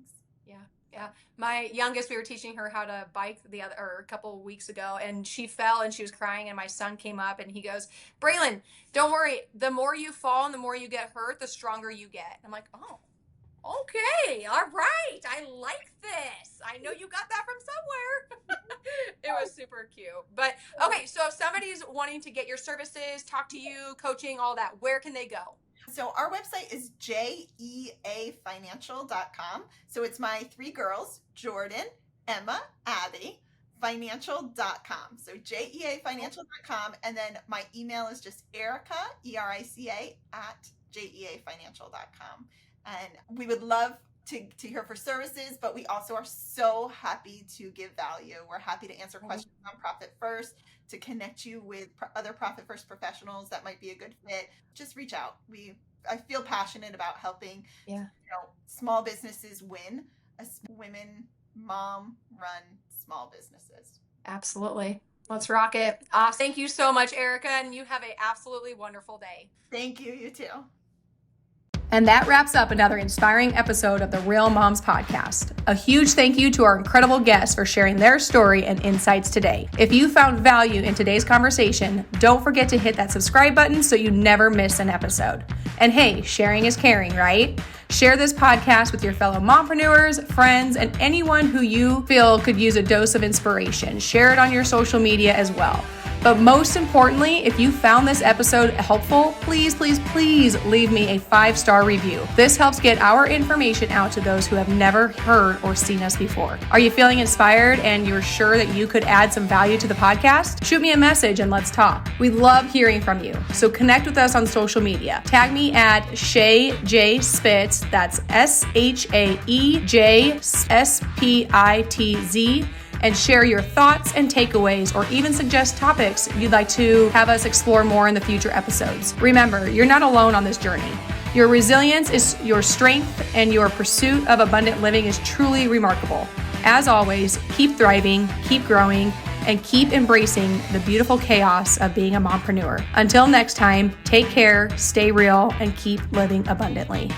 [SPEAKER 1] Yeah. My youngest, we were teaching her how to bike a couple of weeks ago, and she fell and she was crying, and my son came up and he goes, Braylon, don't worry. The more you fall and the more you get hurt, the stronger you get. I'm like, oh, okay. All right. I like this. I know you got that from somewhere. It was super cute. But okay. So if somebody's wanting to get your services, talk to you, coaching, all that, where can they go?
[SPEAKER 2] So our website is jeafinancial.com. So it's my 3 girls, Jordan, Emma, Abby, financial.com. So jeafinancial.com. And then my email is just Erica, ERICA, at jeafinancial.com. And we would love to hear for services, but we also are so happy to give value. We're happy to answer questions on Profit First, to connect you with other Profit First professionals that might be a good fit. Just reach out. I feel passionate about helping small businesses win, women, mom run small businesses.
[SPEAKER 1] Absolutely. Let's rock it. Awesome. Thank you so much, Erica, and you have an absolutely wonderful day.
[SPEAKER 2] Thank you. You too.
[SPEAKER 1] And that wraps up another inspiring episode of the Real Moms Podcast. A huge thank you to our incredible guests for sharing their story and insights today. If you found value in today's conversation, don't forget to hit that subscribe button so you never miss an episode. And hey, sharing is caring, right? Share this podcast with your fellow mompreneurs, friends, and anyone who you feel could use a dose of inspiration. Share it on your social media as well. But most importantly, if you found this episode helpful, please leave me a 5-star review. This helps get our information out to those who have never heard or seen us before. Are you feeling inspired and you're sure that you could add some value to the podcast? Shoot me a message and let's talk. We love hearing from you. So connect with us on social media. Tag me at Shae J Spitz, that's ShaeJSpitz, and share your thoughts and takeaways, or even suggest topics you'd like to have us explore more in the future episodes. Remember, you're not alone on this journey. Your resilience is your strength, and your pursuit of abundant living is truly remarkable. As always, keep thriving, keep growing, and keep embracing the beautiful chaos of being a mompreneur. Until next time, take care, stay real, and keep living abundantly.